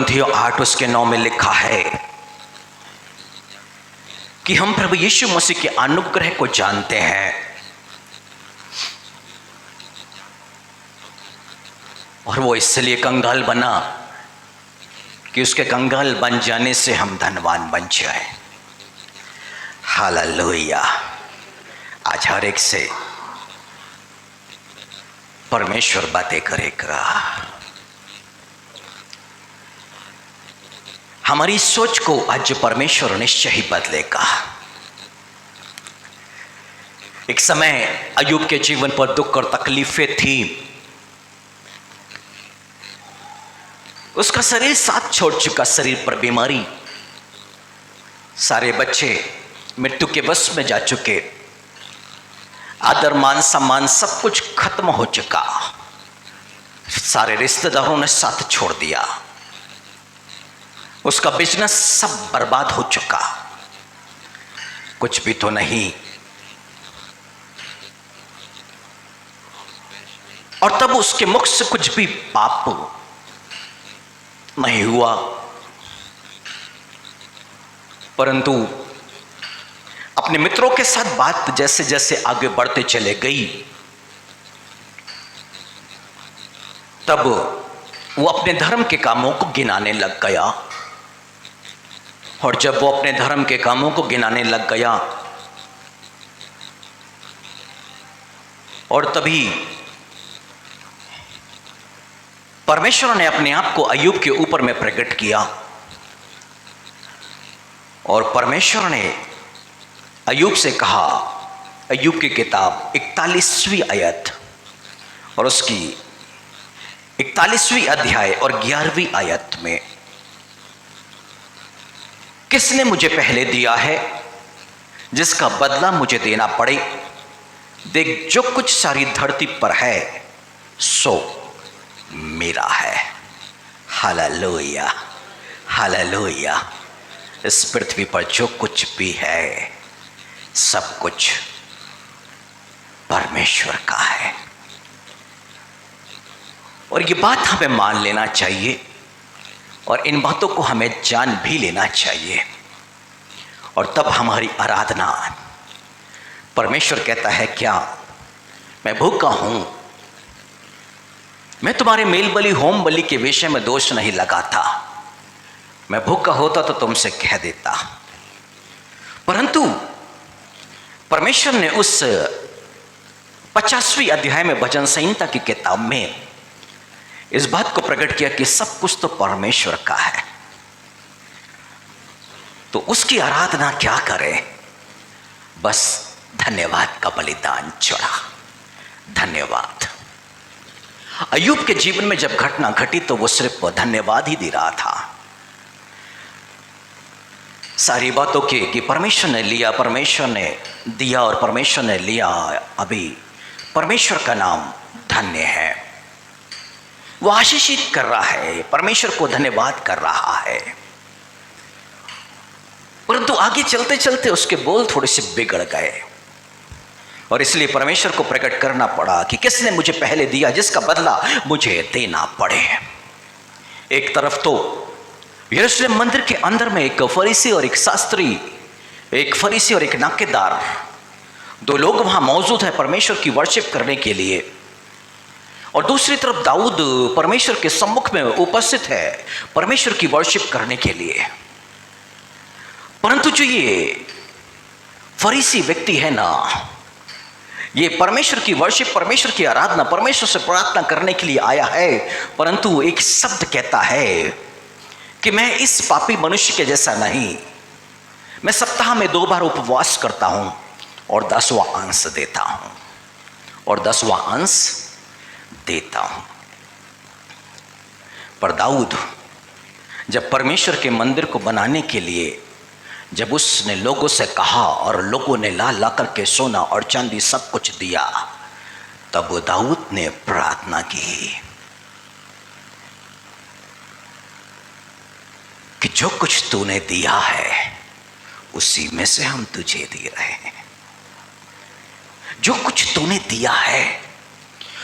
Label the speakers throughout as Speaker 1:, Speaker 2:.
Speaker 1: कुरिन्थियों 8 उसके 9 में लिखा है कि हम प्रभु यीशु मसीह के अनुग्रह को जानते हैं और वो इसलिए कंगाल बना कि उसके कंगाल बन जाने से हम धनवान बन जाए। हालेलुया। आज हर एक से परमेश्वर बातें करेगा। हमारी सोच को आज परमेश्वर निश्चय ही बदलेगा। एक समय अय्यूब के जीवन पर दुख और तकलीफें थी। उसका शरीर साथ छोड़ चुका, शरीर पर बीमारी, सारे बच्चे मृत्यु के वश में जा चुके, आदर मान सम्मान सब कुछ खत्म हो चुका, सारे रिश्तेदारों ने साथ छोड़ दिया, उसका बिजनेस सब बर्बाद हो चुका, कुछ भी तो नहीं। और तब उसके मुख से कुछ भी पाप नहीं हुआ, परंतु अपने मित्रों के साथ बात जैसे जैसे आगे बढ़ते चले गई, तब वो अपने धर्म के कामों को गिनाने लग गया। और जब वो अपने धर्म के कामों को गिनाने लग गया और तभी परमेश्वर ने अपने आप को अय्यूब के ऊपर में प्रकट किया और परमेश्वर ने अय्यूब से कहा, अय्यूब की किताब 41वीं आयत और उसकी 41वीं अध्याय और 11वीं आयत में, किसने मुझे पहले दिया है जिसका बदला मुझे देना पड़े। देख, जो कुछ सारी धरती पर है सो मेरा है। Hallelujah, hallelujah. इस पृथ्वी पर जो कुछ भी है सब कुछ परमेश्वर का है और ये बात हमें मान लेना चाहिए और इन बातों को हमें जान भी लेना चाहिए। और तब हमारी आराधना, परमेश्वर कहता है, क्या मैं भूखा हूं? मैं तुम्हारे मेल बलि होम बलि के विषय में दोष नहीं लगाता, मैं भूखा होता तो तुमसे कह देता। परंतु परमेश्वर ने उस 50वीं अध्याय में भजन संहिता की किताब में इस बात को प्रकट किया कि सब कुछ तो परमेश्वर का है, तो उसकी आराधना क्या करें? बस धन्यवाद का बलिदान चढ़ा। धन्यवाद। अय्यूब के जीवन में जब घटना घटी तो वो सिर्फ धन्यवाद ही दे रहा था। सारी बातों के कि परमेश्वर ने लिया, परमेश्वर ने दिया और परमेश्वर ने लिया, अभी परमेश्वर का नाम धन्य है। वो आशीषित कर रहा है, परमेश्वर को धन्यवाद कर रहा है। परंतु आगे चलते चलते उसके बोल थोड़े से बिगड़ गए और इसलिए परमेश्वर को प्रकट करना पड़ा कि किसने मुझे पहले दिया जिसका बदला मुझे देना पड़े। एक तरफ तो यरूशलेम मंदिर के अंदर में एक फरीसी और एक शास्त्री, एक फरीसी और एक नाकेदार, दो लोग वहां मौजूद हैं परमेश्वर की वर्शिप करने के लिए, और दूसरी तरफ दाऊद परमेश्वर के सम्मुख में उपस्थित है परमेश्वर की वर्शिप करने के लिए। परंतु जो ये फरीसी व्यक्ति है ना, ये परमेश्वर की वर्शिप, परमेश्वर की आराधना, परमेश्वर से प्रार्थना करने के लिए आया है, परंतु एक शब्द कहता है कि मैं इस पापी मनुष्य के जैसा नहीं, मैं सप्ताह में 2 बार उपवास करता हूं और 10वां अंश देता हूं, और 10वां अंश देता हूं। पर दाऊद जब परमेश्वर के मंदिर को बनाने के लिए जब उसने लोगों से कहा और लोगों ने ला करके सोना और चांदी सब कुछ दिया, तब दाऊद ने प्रार्थना की कि जो कुछ तूने दिया है उसी में से हम तुझे दे रहे हैं। जो कुछ तूने दिया है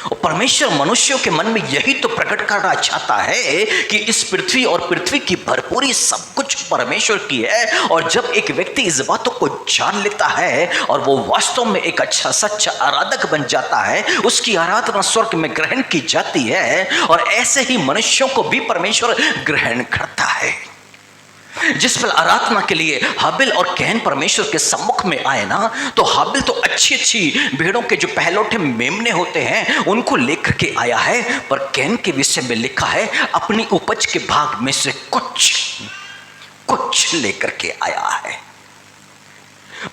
Speaker 1: और परमेश्वर मनुष्यों के मन में यही तो प्रकट करना चाहता है कि इस पृथ्वी और पृथ्वी की भरपूरी सब कुछ परमेश्वर की है। और जब एक व्यक्ति इस बातों को जान लेता है और वो वास्तव में एक अच्छा सच्चा आराधक बन जाता है, उसकी आराधना स्वर्ग में ग्रहण की जाती है और ऐसे ही मनुष्यों को भी परमेश्वर ग्रहण करता है। जिस पल आराधना के लिए हाबिल और कैन परमेश्वर के सम्मुख में आए ना, तो हाबिल तो अच्छी अच्छी भेड़ों के जो पहलौठे मेमने होते हैं उनको लेकर के आया है, पर कैन के विषय में लिखा है अपनी उपज के भाग में से कुछ लेकर के आया है।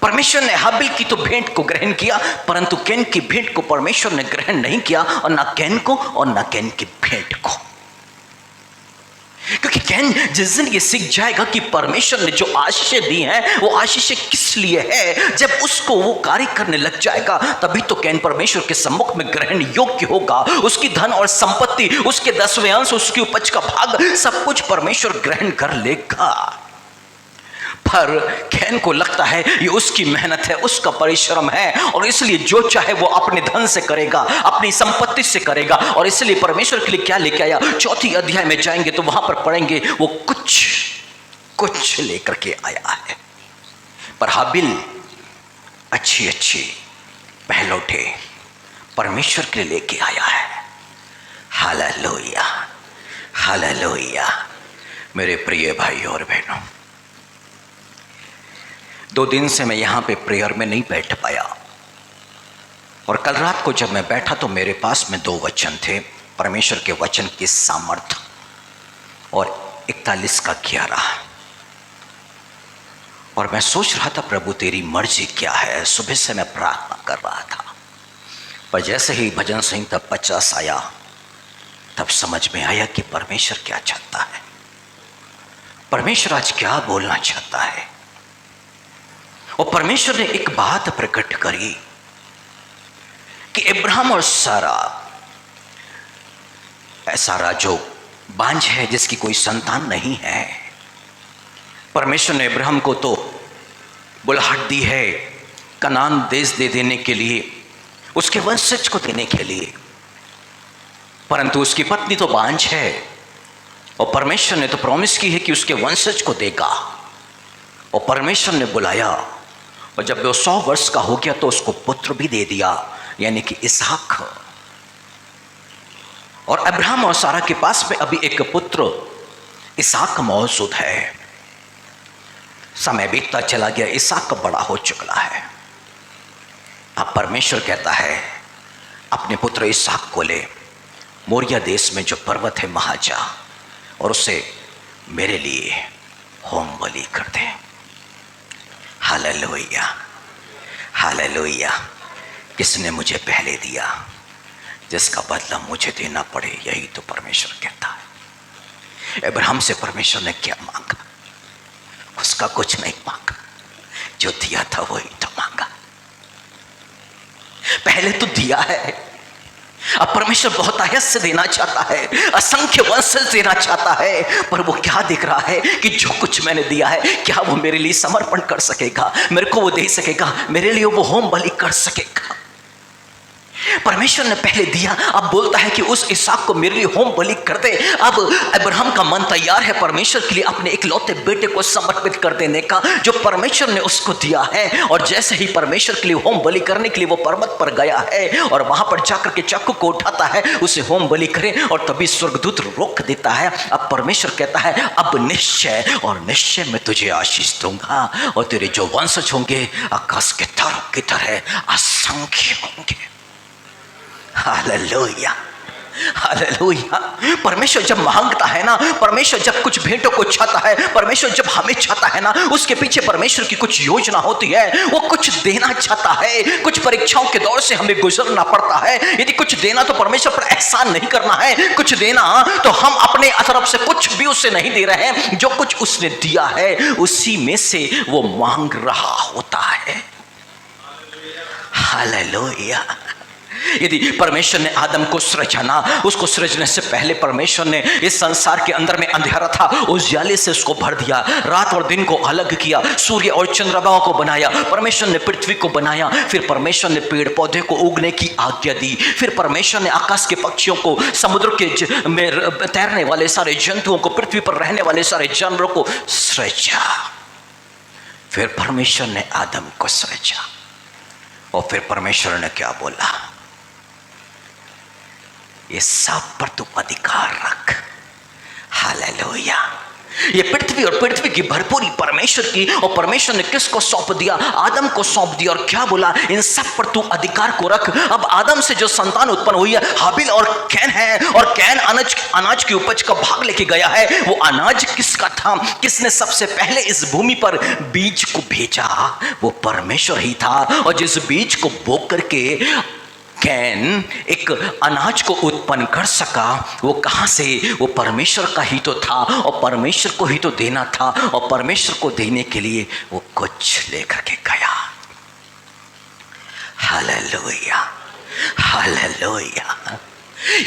Speaker 1: परमेश्वर ने हाबिल की तो भेंट को ग्रहण किया, परंतु कैन की भेंट को परमेश्वर ने ग्रहण नहीं किया, और ना कैन को और ना कैन की भेंट को। क्योंकि कैन जिस दिन ये सीख जाएगा कि परमेश्वर ने जो आशीषें दी हैं वो आशीषें किस लिए है, जब उसको वो कार्य करने लग जाएगा, तभी तो कैन परमेश्वर के सम्मुख में ग्रहण योग्य होगा। उसकी धन और संपत्ति, उसके 10वें अंश, उसकी उपज का भाग, सब कुछ परमेश्वर ग्रहण कर लेगा। पर कैन को लगता है ये उसकी मेहनत है, उसका परिश्रम है, और इसलिए जो चाहे वो अपने धन से करेगा, अपनी संपत्ति से करेगा। और इसलिए परमेश्वर के लिए क्या लेके आया, 4 अध्याय में जाएंगे तो वहां पर पढ़ेंगे वो कुछ लेकर के आया है। पर हाबिल अच्छी पहलौठे परमेश्वर के लिए लेके आया है। Hallelujah, hallelujah. मेरे प्रिय भाई और बहनों, 2 दिन से मैं यहाँ पे प्रेयर में नहीं बैठ पाया, और कल रात को जब मैं बैठा तो मेरे पास में 2 वचन थे, परमेश्वर के वचन की सामर्थ और 41 का 11। और मैं सोच रहा था प्रभु तेरी मर्जी क्या है। सुबह से मैं प्रार्थना कर रहा था, पर जैसे ही भजन संहिता 50 आया तब समझ में आया कि परमेश्वर क्या चाहता है, परमेश्वर आज क्या बोलना चाहता है। और परमेश्वर ने एक बात प्रकट करी कि अब्राहम और सारा जो बांझ है, जिसकी कोई संतान नहीं है, परमेश्वर ने अब्राहम को तो बुलाहट दी है कनान देश दे देने के लिए, उसके वंशज को देने के लिए, परंतु उसकी पत्नी तो बांझ है और परमेश्वर ने तो प्रॉमिस की है कि उसके वंशज को देगा। और परमेश्वर ने बुलाया, और जब वो 100 वर्ष का हो गया तो उसको पुत्र भी दे दिया, यानी कि इसहाक। और अब्राहम और सारा के पास में अभी एक पुत्र इसहाक मौजूद है। समय बीतता चला गया, इसहाक बड़ा हो चुका है। अब परमेश्वर कहता है अपने पुत्र इसहाक को ले, मोरिया देश में जो पर्वत है वहां जा और उसे मेरे लिए होम बलि कर दे। Hallelujah, hallelujah. किसने मुझे पहले दिया, जिसका बदला मुझे देना पड़े, यही तो परमेश्वर कहता है। अब्राहम से परमेश्वर ने क्या मांगा, उसका कुछ नहीं मांगा, जो दिया था वही तो मांगा। पहले तो दिया है, अब परमेश्वर बहुत आयस देना चाहता है, असंख्य वंशज देना चाहता है, पर वो क्या देख रहा है कि जो कुछ मैंने दिया है क्या वो मेरे लिए समर्पण कर सकेगा, मेरे को वो दे सकेगा, मेरे लिए वो होम बलि कर सकेगा। परमेश्वर ने पहले दिया, अब बोलता है कि उस इसहाक को मेरे लिए होम बलि कर दे। अब अब्राहम का मन तैयार है परमेश्वर के लिए अपने इकलौते बेटे को समर्पित कर देने का, जो परमेश्वर ने उसको दिया है। और जैसे ही परमेश्वर के लिए होम बलि करने के लिए वो पर्वत पर गया है और वहां पर जाकर के चाकू को उठाता है उसे होम बलि करे, और तभी स्वर्गदूत रोक देता है। अब परमेश्वर कहता है अब निश्चय और निश्चय मैं तुझे आशीष दूंगा, और तेरे जो वंशज होंगे आकाश के तारों की तरह असंख्य होंगे। Hallelujah, hallelujah. परमेश्वर जब मांगता है ना, परमेश्वर जब कुछ भेंटों को चाहता है, परमेश्वर जब हमें चाहता है ना, उसके पीछे परमेश्वर की कुछ योजना होती है। वो कुछ देना चाहता है, कुछ परीक्षाओं के दौर से हमें गुजरना पड़ता है। यदि कुछ देना तो परमेश्वर पर एहसान नहीं करना है, कुछ देना तो हम अपने तरफ से कुछ भी उससे नहीं दे रहे हैं। जो कुछ उसने दिया है उसी में से वो मांग रहा होता है। हालेलुया, यदि परमेश्वर ने आदम को सृजा ना, उसको सृजने से पहले परमेश्वर ने इस संसार के अंदर में अंधेरा था, उजाले से उसको भर दिया, रात और दिन को अलग किया, सूर्य और चंद्रमा को बनाया, परमेश्वर ने पृथ्वी को बनाया, फिर परमेश्वर ने पेड़ पौधे को उगने की आज्ञा दी, फिर परमेश्वर ने आकाश के पक्षियों को, समुद्र के में तैरने वाले सारे जंतुओं को, पृथ्वी पर रहने वाले सारे जानवरों को सृजा। फिर परमेश्वर ने आदम को सृजा और फिर परमेश्वर ने क्या बोला, ये सब पर तू अधिकार रख। हालेलुया। ये पृथ्वी और पृथ्वी की भरपूरी परमेश्वर की, और परमेश्वर ने किसको सौंप दिया, आदम को सौंप दिया, और क्या बोला, इन सब पर तू अधिकार को रख। अब आदम से जो संतान उत्पन्न हुई है हाबिल और कैन है, और कैन अनाज की उपज का भाग लेके गया है। वो अनाज किसका था, किसने सबसे पहले इस भूमि पर बीज को भेजा, वो परमेश्वर ही था। और जिस बीज को बो करके कैन एक अनाज को उत्पन्न कर सका, वो कहां से, वो परमेश्वर का ही तो था, और परमेश्वर को ही तो देना था, और परमेश्वर को देने के लिए वो कुछ लेकर के गया। Hallelujah, hallelujah.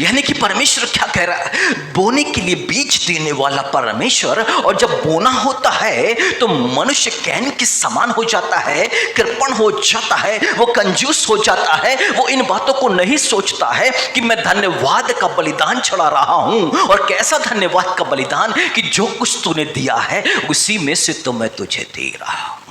Speaker 1: यानी कि परमेश्वर क्या कह रहा है, बोने के लिए बीज देने वाला परमेश्वर, और जब बोना होता है तो मनुष्य कैन के समान हो जाता है, कृपण हो जाता है, वो कंजूस हो जाता है, वो इन बातों को नहीं सोचता है कि मैं धन्यवाद का बलिदान चढ़ा रहा हूं। और कैसा धन्यवाद का बलिदान, कि जो कुछ तूने दिया है उसी में से तो मैं तुझे दे रहा हूं।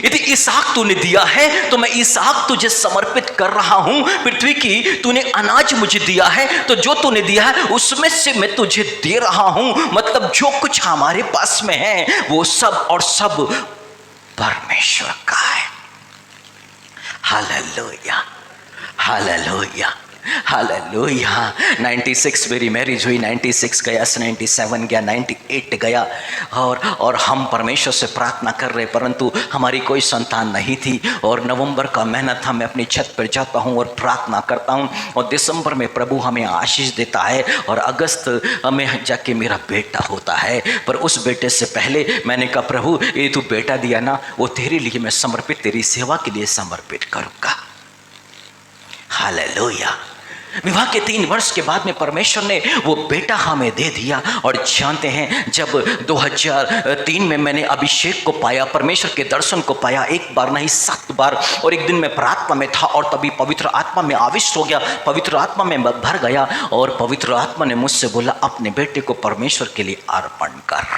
Speaker 1: यदि इसहाक तूने दिया है तो मैं इसहाक तुझे समर्पित कर रहा हूं। पृथ्वी की तूने अनाज मुझे दिया है, तो जो तूने दिया है उसमें से मैं तुझे दे रहा हूं। मतलब जो कुछ हमारे पास में है वो सब और सब परमेश्वर का है। Hallelujah, hallelujah, hallelujah. 96 मेरी मैरिज हुई, 96 गया, 97 गया, 98 गया, और हम परमेश्वर से प्रार्थना कर रहे, परंतु हमारी कोई संतान नहीं थी। और नवंबर का महीना था, मैं अपनी छत पर जाता हूँ और प्रार्थना करता हूँ, और दिसंबर में प्रभु हमें आशीष देता है, और अगस्त में जाके मेरा बेटा होता है। पर उस बेटे से पहले मैंने कहा, प्रभु ये तू बेटा दिया ना, वो तेरे लिए मैं समर्पित, तेरी सेवा के लिए समर्पित करूँगा। हालेलुया। विवाह के 3 वर्ष के बाद में परमेश्वर ने वो बेटा हमें दे दिया। और जानते हैं, जब 2003 में मैंने अभिषेक को पाया, परमेश्वर के दर्शन को पाया, एक बार नहीं 7 बार, और एक दिन मैं प्रार्थना में था और तभी पवित्र आत्मा में आविष्ट हो गया, पवित्र आत्मा में भर गया, और पवित्र आत्मा ने मुझसे बोला, अपने बेटे को परमेश्वर के लिए अर्पण कर।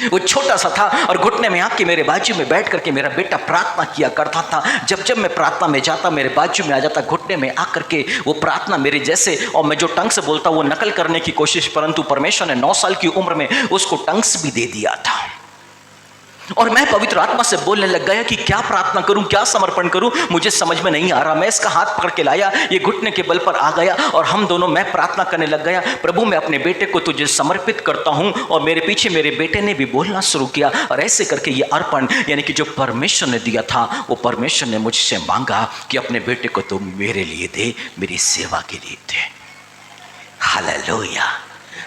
Speaker 1: वो छोटा सा था, और घुटने में आके मेरे बाजू में बैठ करके मेरा बेटा प्रार्थना किया करता था। जब जब मैं प्रार्थना में जाता, मेरे बाजू में आ जाता, घुटने में आकर के वो प्रार्थना मेरे जैसे, और मैं जो टंग से बोलता वो नकल करने की कोशिश, परंतु परमेश्वर ने 9 साल की उम्र में उसको टंग्स भी दे दिया था। और मैं पवित्र आत्मा से बोलने लग गया कि क्या प्रार्थना करूं, क्या समर्पण करूं, मुझे समझ में नहीं आ रहा। मैं इसका हाथ पकड़ के लाया, ये घुटने के बल पर आ गया, और हम दोनों, मैं प्रार्थना करने लग गया, प्रभु मैं अपने बेटे को तुझे समर्पित करता हूं। और मेरे पीछे मेरे बेटे ने भी बोलना शुरू किया, और ऐसे करके ये अर्पण, यानी कि जो परमेश्वर ने दिया था, वो परमेश्वर ने मुझसे मांगा कि अपने बेटे को तू मेरे लिए दे, मेरी सेवा के लिए दे। Hallelujah,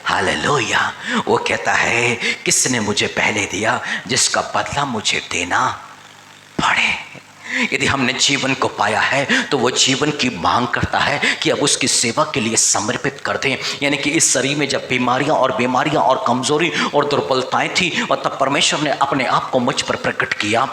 Speaker 1: hallelujah. वो कहता है, किसने मुझे पहले दिया, जिसका बदला मुझे देना पड़े। यदि हमने जीवन को पाया है तो वो जीवन की मांग करता है कि अब उसकी सेवा के लिए समर्पित कर दें। यानी कि इस शरीर में जब बीमारियां और कमजोरी और दुर्बलताएं थी, और तब परमेश्वर ने अपने आप को मुझ पर प्रकट किया।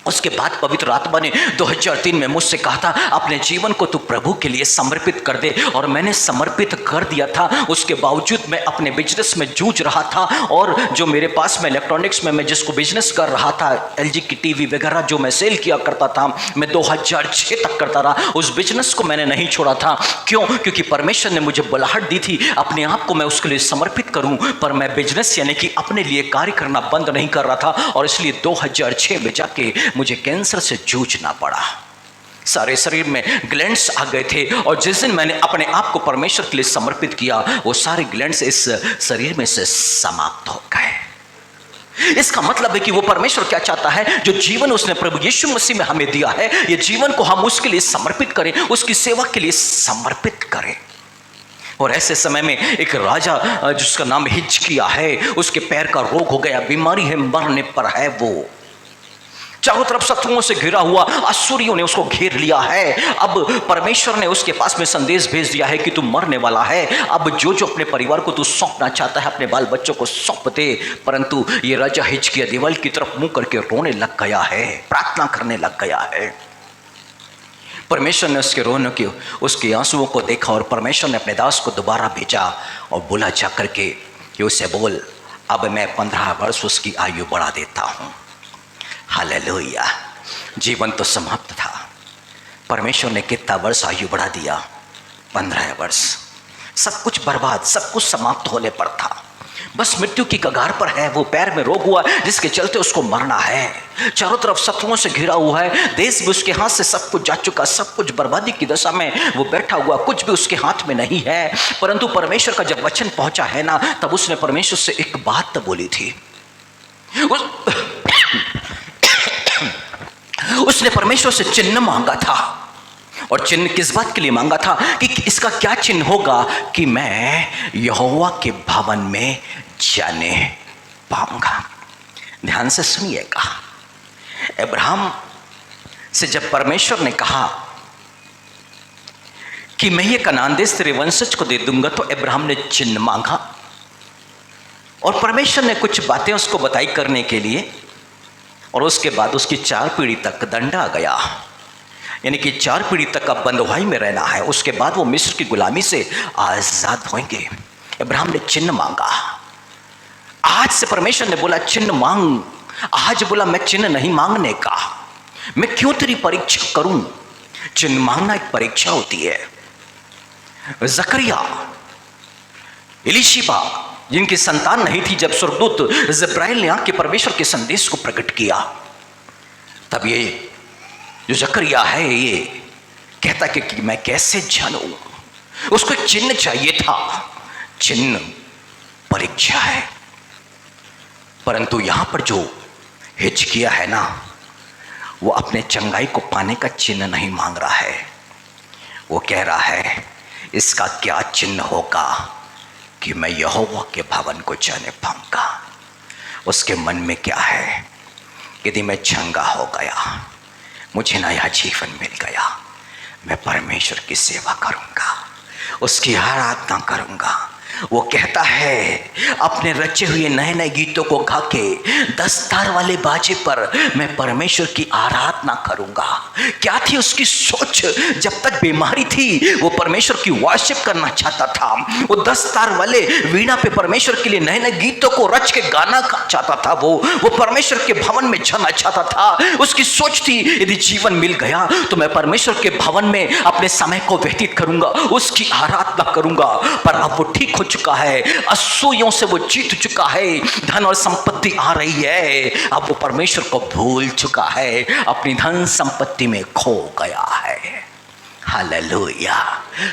Speaker 1: उसके बाद पवित्र आत्मा ने 2003 में मुझसे कहा था, अपने जीवन को तू प्रभु के लिए समर्पित कर दे। और मैंने समर्पित कर दिया था। उसके बावजूद मैं अपने बिजनेस में जूझ रहा था, और जो मेरे पास में इलेक्ट्रॉनिक्स में मैं जिसको बिजनेस कर रहा था, LG की टीवी वगैरह जो मैं सेल किया करता था, मैं 2006 तक करता रहा। उस बिजनेस को मैंने नहीं छोड़ा था। क्यों? क्योंकि परमेश्वर ने मुझे बुलाहट दी थी, अपने आप को मैं उसके लिए समर्पित करूं। पर मैं बिजनेस यानी कि अपने लिए कार्य करना बंद नहीं कर रहा था, और इसलिए 2006 में जाके मुझे कैंसर से जूझना पड़ा। सारे शरीर में ग्लैंड्स आ गए थे, और जिस दिन मैंने अपने आप को परमेश्वर के लिए समर्पित किया, वो सारे ग्लैंड्स इस शरीर में से समाप्त हो गए। इसका मतलब है कि वो परमेश्वर क्या चाहता है, जो जीवन उसने प्रभु यीशु मसीह में हमें दिया है, ये जीवन को हम उसके लिए समर्पित करें, उसकी सेवा के लिए समर्पित करें। और ऐसे समय में एक राजा जिसका नाम हिजकिय्याह है, उसके पैर का रोग हो गया, बीमारी है, मरने पर है वो। चारों तरफ शत्रुओं से घिरा हुआ, अश्शूरियों ने उसको घेर लिया है। अब परमेश्वर ने उसके पास में संदेश भेज दिया है कि तू मरने वाला है। अब जो जो अपने परिवार को तू सौंपना चाहता है, अपने बाल बच्चों को सौंप दे। परंतु ये राजा हिजकिय्याह दीवार की तरफ मुंह करके रोने लग गया है, प्रार्थना करने लग गया है। परमेश्वर ने उसके रोने की, उसके आंसुओं को देखा और परमेश्वर ने अपने दास को दोबारा भेजा और बोला जा करके कि उसे बोल, अब मैं 15 वर्ष उसकी आयु बढ़ा देता हूं। हालेलुया। जीवन तो समाप्त था, परमेश्वर ने कितना वर्ष आयु बढ़ा दिया? 15 वर्ष। सब कुछ बर्बाद, सब कुछ समाप्त होने पर था, बस मृत्यु की कगार पर है। वो पैर में रोग हुआ जिसके चलते उसको मरना है। चारों तरफ शत्रुओं से घिरा हुआ है, देश भी उसके हाथ से सब कुछ जा चुका, सब कुछ बर्बादी की दशा में वो बैठा हुआ, कुछ भी उसके हाथ में नहीं है। परंतु परमेश्वर का जब वचन पहुंचा है ना, तब उसने परमेश्वर से एक बात बोली थी। उसने परमेश्वर से चिन्ह मांगा था। और चिन्ह किस बात के लिए मांगा था? कि इसका क्या चिन्ह होगा कि मैं यहोवा के भवन में जाने पाऊंगा। ध्यान से सुनिएगा, अब्राहम से जब परमेश्वर ने कहा कि मैं ये कनान देश तेरे वंशज को दे दूंगा, तो अब्राहम ने चिन्ह मांगा और परमेश्वर ने कुछ बातें उसको बताई करने के लिए। और उसके बाद उसकी 4 पीढ़ी तक दंड आ गया, यानी कि 4 पीढ़ी तक अब बंधुआई में रहना है। उसके बाद वो मिस्र की गुलामी से आजाद होंगे। अब्राहम ने चिन्ह मांगा। आज से परमेश्वर ने बोला चिन्ह मांग। आज बोला मैं चिन्ह नहीं मांगने का, मैं क्यों तेरी परीक्षा करूं? चिन्ह मांगना एक परीक्षा होती है। जकरिया, एलीशिबा जिनकी संतान नहीं थी, जब स्वर्गदूत जिब्राइल ने आके परमेश्वर के संदेश को प्रकट किया, तब ये जो जकरिया है ये कहता कि मैं कैसे जानूं? उसको एक चिन्ह चाहिए था। चिन्ह परीक्षा है। परंतु यहां पर जो हिजकिय्याह है ना, वो अपने चंगाई को पाने का चिन्ह नहीं मांग रहा है। वो कह रहा है इसका क्या चिन्ह होगा कि मैं यहोवा के भवन को जाने पाऊंगा। उसके मन में क्या है? यदि मैं चंगा हो गया, मुझे नया जीवन मिल गया, मैं परमेश्वर की सेवा करूंगा, उसकी आराधना करूंगा। वो कहता है अपने रचे हुए नए नए गीतों को गा के 10 तार वाले बाजे पर मैं परमेश्वर की आराधना करूंगा। क्या थी उसकी सोच? जब तक बीमारी थी वो परमेश्वर की वर्शिप करना चाहता था। वो 10 तार वाले वीणा पे परमेश्वर के लिए नए नए गीतों को रच के गाना चाहता था। वो परमेश्वर के भवन में जाना चाहता था। उसकी सोच थी यदि जीवन मिल गया तो मैं परमेश्वर के भवन में अपने समय को व्यतीत करूंगा, उसकी आराधना करूंगा। पर अब वो ठीक हो चुका है, असूयों से वो जीत चुका है, धन और संपत्ति आ रही है, अब वो परमेश्वर को भूल चुका है, अपनी धन संपत्ति में खो गया है। Hallelujah,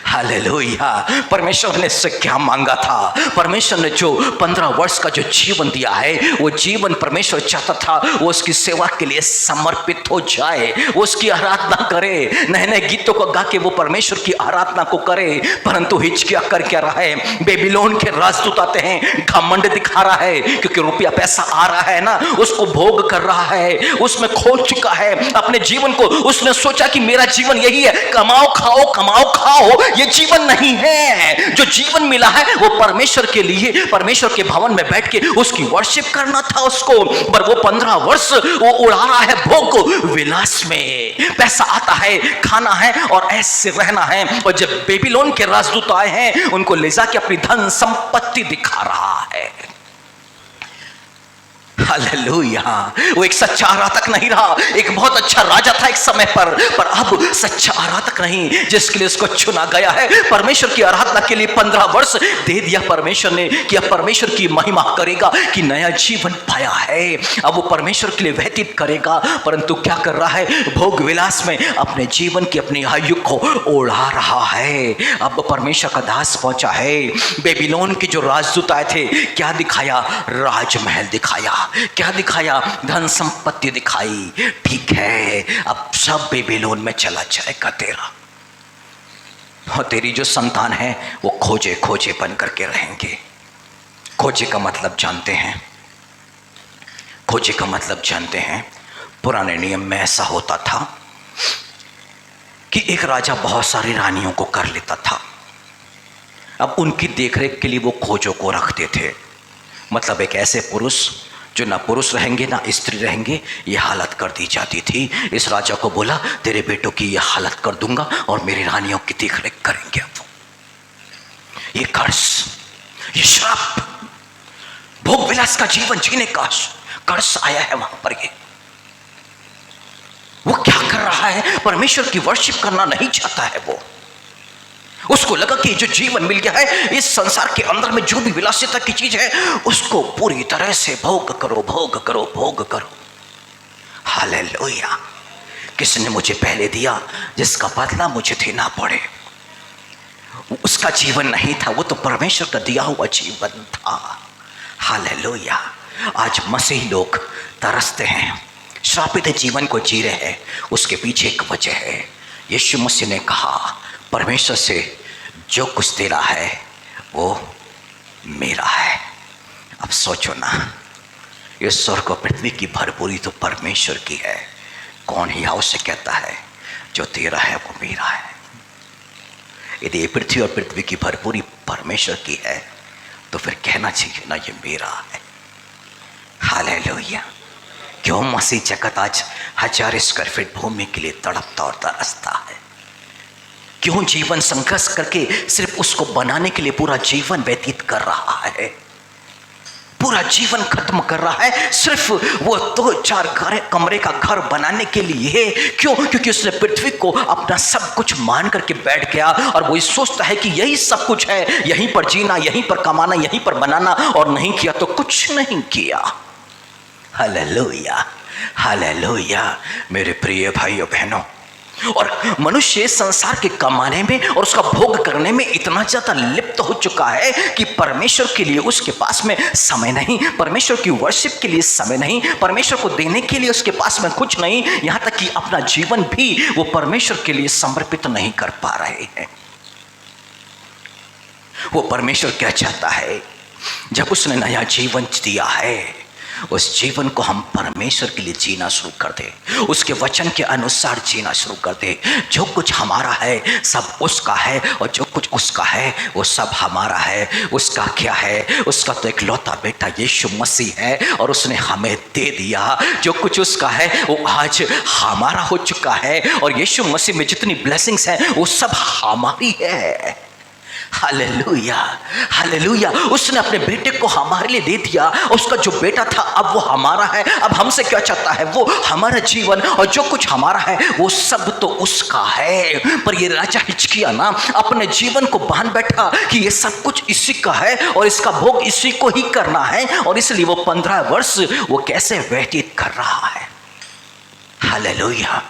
Speaker 1: hallelujah. परमेश्वर ने इससे क्या मांगा था? परमेश्वर ने जो 15 वर्ष का जो जीवन दिया है, वो जीवन परमेश्वर चाहता था वो उसकी सेवा के लिए समर्पित हो जाए, वो उसकी आराधना करे, नए नए गीतों को गा के वो परमेश्वर की आराधना को करे। परंतु हिजकिय्याह कर क्या रहा है? बेबीलोन के राजदूत आते हैं, घमंड दिखा रहा है, क्योंकि रुपया पैसा आ रहा है ना, उसको भोग कर रहा है, उसमें खो चुका है अपने जीवन को। उसने सोचा कि मेरा जीवन यही है, कमाओ खाओ, ये जीवन नहीं है। जो जीवन मिला है वो परमेश्वर के लिए, परमेश्वर के भवन में बैठ के उसकी वर्शिप करना था उसको। पर वो 15 वर्ष वो उड़ा रहा है भोग विलास में। पैसा आता है, खाना है और ऐसे रहना है। और जब बेबीलोन के राजदूत आए हैं, उनको ले जाके अपनी धन संपत्ति दिखा रहा है। हालेलुया। वो एक सच्चा आराधक नहीं रहा। एक बहुत अच्छा राजा था एक समय पर अब सच्चा आराधक नहीं, जिसके लिए उसको चुना गया है परमेश्वर की आराधना के लिए 15 वर्ष दे दिया परमेश्वर ने कि अब परमेश्वर की महिमा करेगा कि नया जीवन पाया है, अब वो परमेश्वर के लिए व्यतीत करेगा। परंतु क्या कर रहा है? भोग विलास में अपने जीवन की अपनी आयु को उड़ा रहा है। अब परमेश्वर का दास पहुंचा है। बेबीलोन के जो राजदूत आए थे, क्या दिखाया? राजमहल दिखाया। क्या दिखाया? धन संपत्ति दिखाई। ठीक है, अब सब बेबीलोन में चला जाएगा तेरा, और तेरी जो संतान है वो खोजे खोजे बन करके रहेंगे। खोजे का मतलब जानते हैं? खोजे का मतलब जानते हैं? पुराने नियम में ऐसा होता था कि एक राजा बहुत सारी रानियों को कर लेता था। अब उनकी देखरेख के लिए वो खोजों को रखते थे। मतलब एक ऐसे पुरुष जो ना पुरुष रहेंगे ना स्त्री रहेंगे, ये हालत कर दी जाती थी। इस राजा को बोला तेरे बेटों की ये हालत कर दूंगा और मेरी रानियों की देखरेख करेंगे। अब ये कर्ज, ये श्राप, भोग विलास का जीवन जीने का कर्ज आया है वहां पर। ये वो क्या कर रहा है? परमेश्वर की वर्शिप करना नहीं चाहता है। वो उसको लगा कि जो जीवन मिल गया है इस संसार के अंदर में, जो भी विलासिता की चीज है उसको पूरी तरह से भोग करो, भोग करो, भोग करो। हालेलुया। किसने मुझे पहले दिया जिसका बदला मुझे देना पड़े? उसका जीवन नहीं था, वो तो परमेश्वर का दिया हुआ जीवन था। हालेलुया। आज मसीही लोग तरसते हैं, श्रापित जीवन को जी रहे हैं। उसके पीछे एक वजह है। यीशु मसीह ने कहा परमेश्वर से जो कुछ दे रहा है वो मेरा है। अब सोचो ना, ये स्वर्ग और पृथ्वी की भरपूरी तो परमेश्वर की है। कौन ही उसे कहता है जो तेरा है वो मेरा है? यदि ये पृथ्वी और पृथ्वी की भरपूरी परमेश्वर की है तो फिर कहना चाहिए ना ये मेरा है। हालेलुया। क्यों मसीह जगत आज 1000 स्क्वायर फीट भूमि के लिए तड़पता और तरसता है? क्यों जीवन संघर्ष करके सिर्फ उसको बनाने के लिए पूरा जीवन व्यतीत कर रहा है, पूरा जीवन खत्म कर रहा है सिर्फ वो 2-4 कमरे का घर बनाने के लिए? क्यों? क्योंकि उसने पृथ्वी को अपना सब कुछ मान करके बैठ गया और वो सोचता है कि यही सब कुछ है, यहीं पर जीना, यहीं पर कमाना, यहीं पर बनाना, और नहीं किया तो कुछ नहीं किया। Hallelujah, hallelujah. मेरे प्रिय भाइयों बहनों, और मनुष्य संसार के कमाने में और उसका भोग करने में इतना ज्यादा लिप्त हो चुका है कि परमेश्वर के लिए उसके पास में समय नहीं, परमेश्वर की वर्शिप के लिए समय नहीं, परमेश्वर को देने के लिए उसके पास में कुछ नहीं। यहां तक कि अपना जीवन भी वो परमेश्वर के लिए समर्पित नहीं कर पा रहे हैं। वो परमेश्वर क्या चाहता है? जब उसने नया जीवन दिया है उस जीवन को हम परमेश्वर के लिए जीना शुरू कर दे, उसके वचन के अनुसार जीना शुरू कर दे। जो कुछ हमारा है सब उसका है, और जो कुछ उसका है वो सब हमारा है। उसका क्या है? उसका तो एक लौता बेटा यीशु मसीह है और उसने हमें दे दिया। जो कुछ उसका है वो आज हमारा हो चुका है, और यीशु मसीह में जितनी ब्लेसिंग्स हैं वो सब हमारी है। Hallelujah, hallelujah. उसने अपने बेटे को हमारे लिए दे दिया। उसका जो बेटा था अब वो हमारा है। अब हमसे क्या चाहता है? वो हमारा जीवन और जो कुछ हमारा है वो सब तो उसका है। पर ये राजा हिजकिय्याह ना अपने जीवन को बांध बैठा कि ये सब कुछ इसी का है और इसका भोग इसी को ही करना है, और इसलिए वो 15 वर्ष वो कैसे व्यतीत कर रहा है। हालेलुया।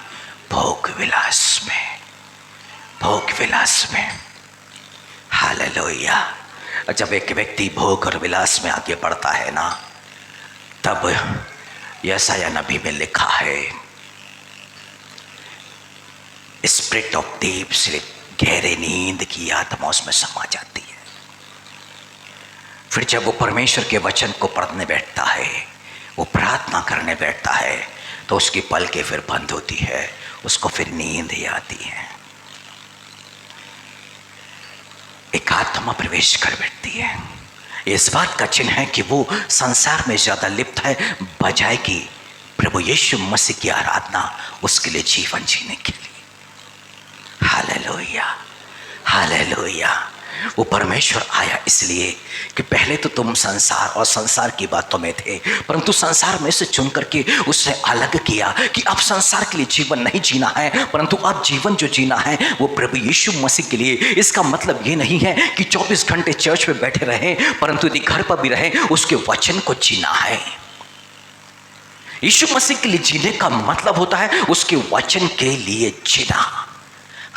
Speaker 1: भोग विलास में, भोग विलास में। हालेलुया। जब एक व्यक्ति भोग और विलास में आगे बढ़ता है ना, तब यशायाह नबी में लिखा है स्पिरिट ऑफ डीप स्लीप, गहरे नींद की आत्मा उसमें समा जाती है। फिर जब वो परमेश्वर के वचन को पढ़ने बैठता है, वो प्रार्थना करने बैठता है, तो उसकी पलकें फिर बंद होती है, उसको फिर नींद ही आती है। एक आत्मा प्रवेश कर बैठती है। इस बात का चिन्ह है कि वो संसार में ज्यादा लिप्त है बजाय कि प्रभु यीशु मसीह की आराधना, उसके लिए जीवन जीने के लिए। Hallelujah, hallelujah. वो परमेश्वर आया इसलिए कि पहले तो तुम संसार और संसार की बातों में थे, परंतु संसार में से चुन करके उसने अलग किया कि अब संसार के लिए जीवन नहीं जीना है, परंतु अब जीवन जो जीना है वो प्रभु यीशु मसीह के लिए। इसका मतलब ये नहीं है कि 24 घंटे चर्च में बैठे रहें, परंतु यदि घर पर भी रहें उसके वचन को जीना है। यीशु मसीह के लिए जीने का मतलब होता है उसके वचन के लिए जीना।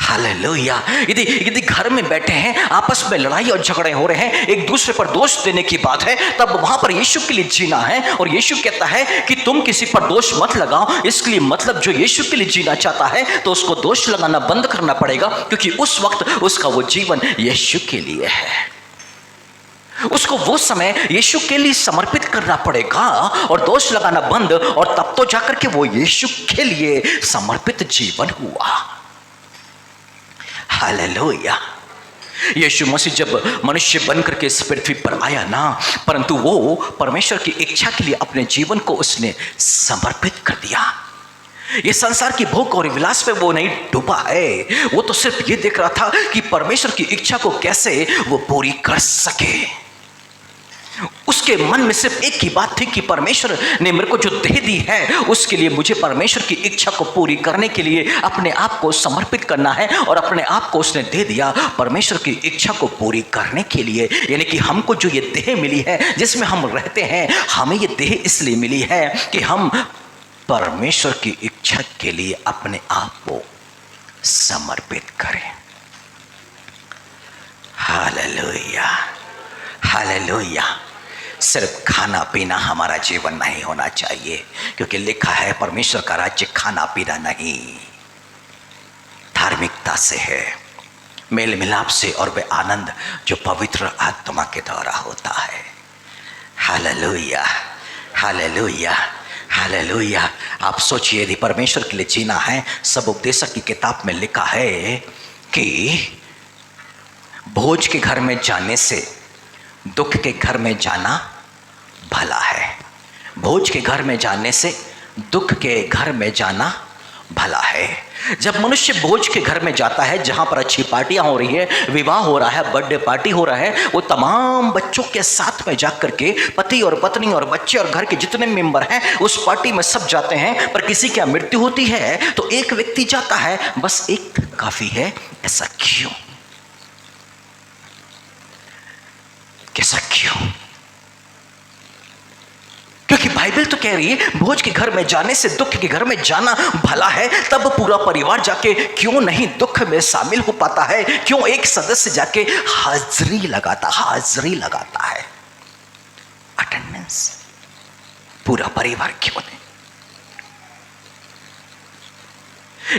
Speaker 1: हालेलुया। यदि घर में बैठे हैं, आपस में लड़ाई और झगड़े हो रहे हैं, एक दूसरे पर दोष देने की बात है, तब वहां पर यीशु के लिए जीना है। और यीशु कहता है कि तुम किसी पर दोष मत लगाओ। इसके लिए मतलब जो यीशु के लिए जीना चाहता है तो उसको दोष लगाना बंद करना पड़ेगा, क्योंकि उस वक्त उसका वो जीवन यीशु के लिए है। उसको वो समय यीशु के लिए समर्पित करना पड़ेगा और दोष लगाना बंद, और तब तो जाकर के वो यीशु के लिए समर्पित जीवन हुआ। हालेलुया। यीशु मसीह जब मनुष्य बनकर के इस पृथ्वी पर आया ना, परंतु वो परमेश्वर की इच्छा के लिए अपने जीवन को उसने समर्पित कर दिया। ये संसार की भोग और विलास पे वो नहीं डूबा है, वो तो सिर्फ ये देख रहा था कि परमेश्वर की इच्छा को कैसे वो पूरी कर सके। उसके मन में सिर्फ एक ही बात थी कि परमेश्वर ने मेरे को जो देह दी है उसके लिए मुझे परमेश्वर की इच्छा को पूरी करने के लिए अपने आप को समर्पित करना है, और अपने आप को उसने दे दिया परमेश्वर की इच्छा को पूरी करने के लिए। यानी कि हमको जो ये देह मिली है जिसमें हम रहते हैं, हमें ये देह इसलिए मिली है कि हम परमेश्वर की इच्छा के लिए अपने आप को समर्पित करें। Hallelujah, hallelujah. सिर्फ खाना पीना हमारा जीवन नहीं होना चाहिए, क्योंकि लिखा है परमेश्वर का राज्य खाना पीना नहीं, धार्मिकता से है, मेल मिलाप से, और वे आनंद जो पवित्र आत्मा के द्वारा होता है। Hallelujah, hallelujah, hallelujah. आप सोचिए, यदि परमेश्वर के लिए जीना है, सब उपदेशक की किताब में लिखा है कि भोज के घर में जाने से दुख के घर में जाना भला है। भोज के घर में जाने से दुख के घर में जाना भला है। जब मनुष्य भोज के घर में जाता है, जहां पर अच्छी पार्टियां हो रही है, विवाह हो रहा है, बर्थडे पार्टी हो रहा है, वो तमाम बच्चों के साथ में जाकर के पति और पत्नी और बच्चे और घर के जितने मेंबर हैं उस पार्टी में सब जाते हैं। पर किसी की मृत्यु होती है तो एक व्यक्ति जाता है, बस एक काफी है। ऐसा क्यों? कैसा क्यों? क्योंकि बाइबल तो कह रही है भोज के घर में जाने से दुख के घर में जाना भला है। तब पूरा परिवार जाके क्यों नहीं दुख में शामिल हो पाता है? क्यों एक सदस्य जाके हाजिरी लगाता है, अटेंडेंस। पूरा परिवार क्यों नहीं?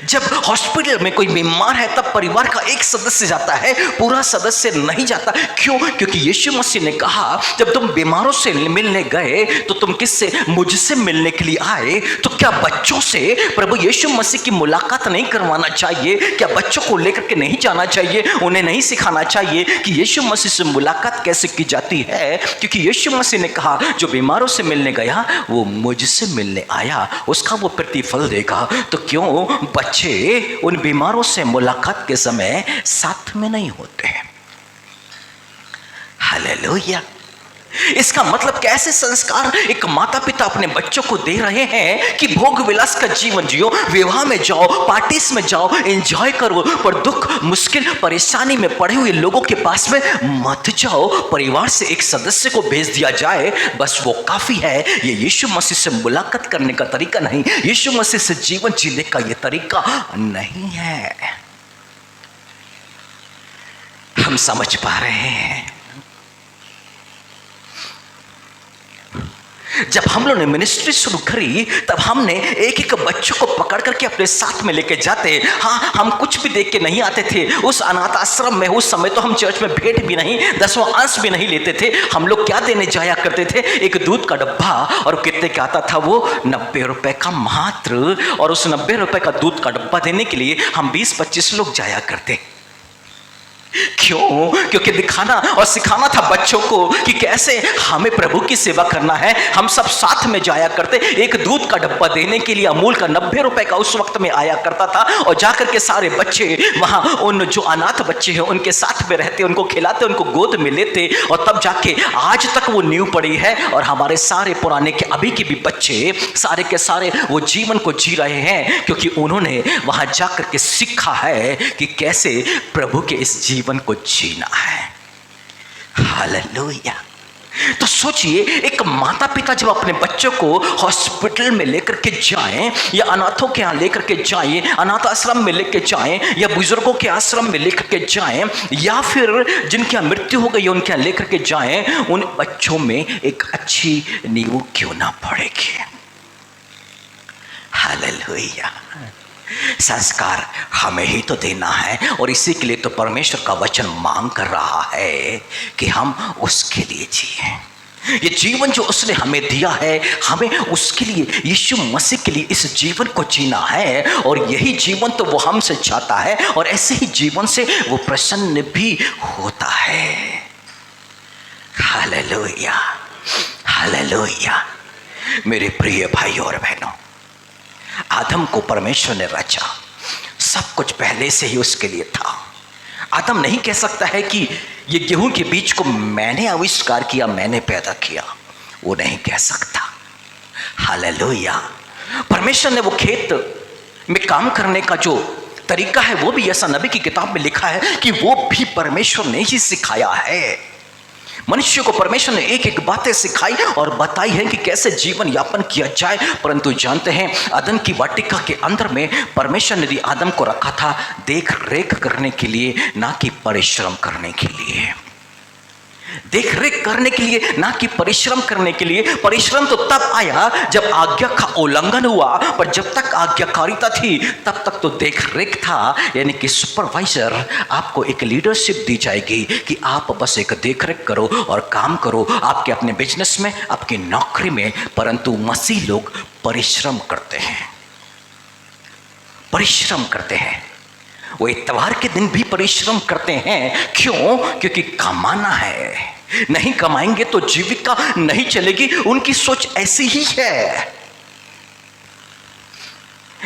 Speaker 1: जब हॉस्पिटल में कोई बीमार है तब परिवार का एक सदस्य जाता है, पूरा सदस्य नहीं जाता। क्यों? क्योंकि यीशु मसीह ने कहा जब तुम बीमारों से मिलने गए तो तुम किससे? मुझसे मिलने के लिए आए। तो क्या बच्चों से प्रभु यीशु मसीह की मुलाकात नहीं करवाना चाहिए? क्या बच्चों को लेकर के नहीं जाना चाहिए? उन्हें नहीं सिखाना चाहिए कि यीशु मसीह से मुलाकात कैसे की जाती है? क्योंकि यीशु मसीह ने कहा जो बीमारों से मिलने गया वो मुझसे मिलने आया, उसका वो प्रतिफल देगा। तो क्यों बच्चे उन बीमारों से मुलाकात के समय साथ में नहीं होते हैं? हालेलुया। इसका मतलब कैसे संस्कार एक माता पिता अपने बच्चों को दे रहे हैं कि भोग विलास का जीवन जियो, विवाह में जाओ, पार्टीज में जाओ, एंजॉय करो, पर दुख मुश्किल परेशानी में पड़े हुए लोगों के पास में मत जाओ। परिवार से एक सदस्य को भेज दिया जाए, बस वो काफी है। ये यीशु मसीह से मुलाकात करने का तरीका नहीं, यीशु मसीह से जीवन जीने का ये तरीका नहीं है। हम समझ पा रहे हैं? जब हम लोगों ने मिनिस्ट्री शुरू करी तब हमने एक एक बच्चों को पकड़ करके अपने साथ में लेके जाते। हाँ, हम कुछ भी देख के नहीं आते थे। उस अनाथ आश्रम में उस समय तो हम चर्च में भेंट भी नहीं, 10वां अंश भी नहीं लेते थे। हम लोग क्या देने जाया करते थे? एक दूध का डब्बा, और कितने का आता था वो? 90 रुपए का मात्र। और उस 90 रुपए का दूध का डब्बा देने के लिए हम 20-25 लोग जाया करते। क्यों? क्योंकि दिखाना और सिखाना था बच्चों को कि कैसे हमें प्रभु की सेवा करना है। हम सब साथ में जाया करते। एक दूध का डब्बा देने के लिए अमूल का 90 रुपए का उस वक्त में आया करता था, और जाकर के सारे बच्चे वहां उन जो अनाथ बच्चे हैं उनके साथ में रहते, उनको खिलाते, उनको गोद में लेते, और तब जाके आज तक वो नींव पड़ी है। और हमारे सारे पुराने के अभी के भी बच्चे सारे के सारे वो जीवन को जी रहे हैं, क्योंकि उन्होंने वहां जाकर के सीखा है कि कैसे प्रभु के इस जीवन को जीना है। हालेलुया। तो सोचिए, एक माता पिता जब अपने बच्चों को हॉस्पिटल में लेकर के जाएं, या अनाथों के यहाँ लेकर के जाएं, अनाथ आश्रम में लेकर जाएं, या बुजुर्गों के आश्रम में लेकर के जाएं, या फिर जिनकी यहाँ मृत्यु हो गई उनके यहाँ लेकर के जाएं, उन बच्चों में एक अच्छी नींव क्यों ना पड़ेगी? हालेलुया। संस्कार हमें ही तो देना है, और इसी के लिए तो परमेश्वर का वचन मांग कर रहा है कि हम उसके लिए जिए। ये जीवन जो उसने हमें दिया है, हमें उसके लिए, यीशु मसीह के लिए इस जीवन को जीना है, और यही जीवन तो वो हमसे चाहता है, और ऐसे ही जीवन से वो प्रसन्न भी होता है। Hallelujah, hallelujah. मेरे प्रिय भाइयों और बहनों, आदम को परमेश्वर ने रचा, सब कुछ पहले से ही उसके लिए था। आदम नहीं कह सकता है कि ये गेहूं के बीज को मैंने आविष्कार किया, मैंने पैदा किया, वो नहीं कह सकता। हालेलुया। परमेश्वर ने वो खेत में काम करने का जो तरीका है, वो भी ऐसा नबी की किताब में लिखा है कि वो भी परमेश्वर ने ही सिखाया है। मनुष्य को परमेश्वर ने एक एक बातें सिखाई और बताई है कि कैसे जीवन यापन किया जाए। परंतु जानते हैं, अदन की वाटिका के अंदर में परमेश्वर ने आदम को रखा था देख रेख करने के लिए, ना कि परिश्रम करने के लिए। देख रेख करने के लिए, ना कि परिश्रम करने के लिए। परिश्रम तो तब आया जब आज्ञा का उल्लंघन हुआ, पर जब तक आज्ञाकारिता थी तब तक तो देख रेख था। यानी कि सुपरवाइजर, आपको एक लीडरशिप दी जाएगी कि आप बस एक देख रेख करो और काम करो, आपके अपने बिजनेस में, आपकी नौकरी में। परंतु मसीह लोग परिश्रम करते हैं, परिश्रम करते हैं। वो इतवार के दिन भी परिश्रम करते हैं। क्यों? क्योंकि कमाना है, नहीं कमाएंगे तो जीविका नहीं चलेगी। उनकी सोच ऐसी ही है।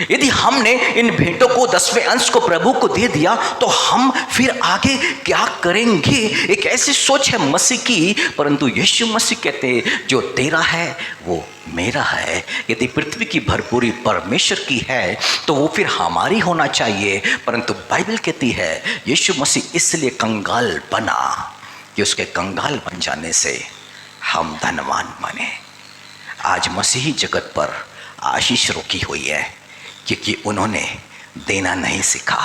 Speaker 1: यदि हमने इन भेंटों को, 10वें अंश को प्रभु को दे दिया, तो हम फिर आगे क्या करेंगे? एक ऐसी सोच है मसीह की। परंतु यीशु मसीह कहते, जो तेरा है वो मेरा है। यदि पृथ्वी की भरपूरी परमेश्वर की है तो वो फिर हमारी होना चाहिए। परंतु बाइबल कहती है यीशु मसीह इसलिए कंगाल बना कि उसके कंगाल बन जाने से हम धनवान बने। आज मसीही जगत पर आशीष रोकी हुई है, क्योंकि उन्होंने देना नहीं सीखा।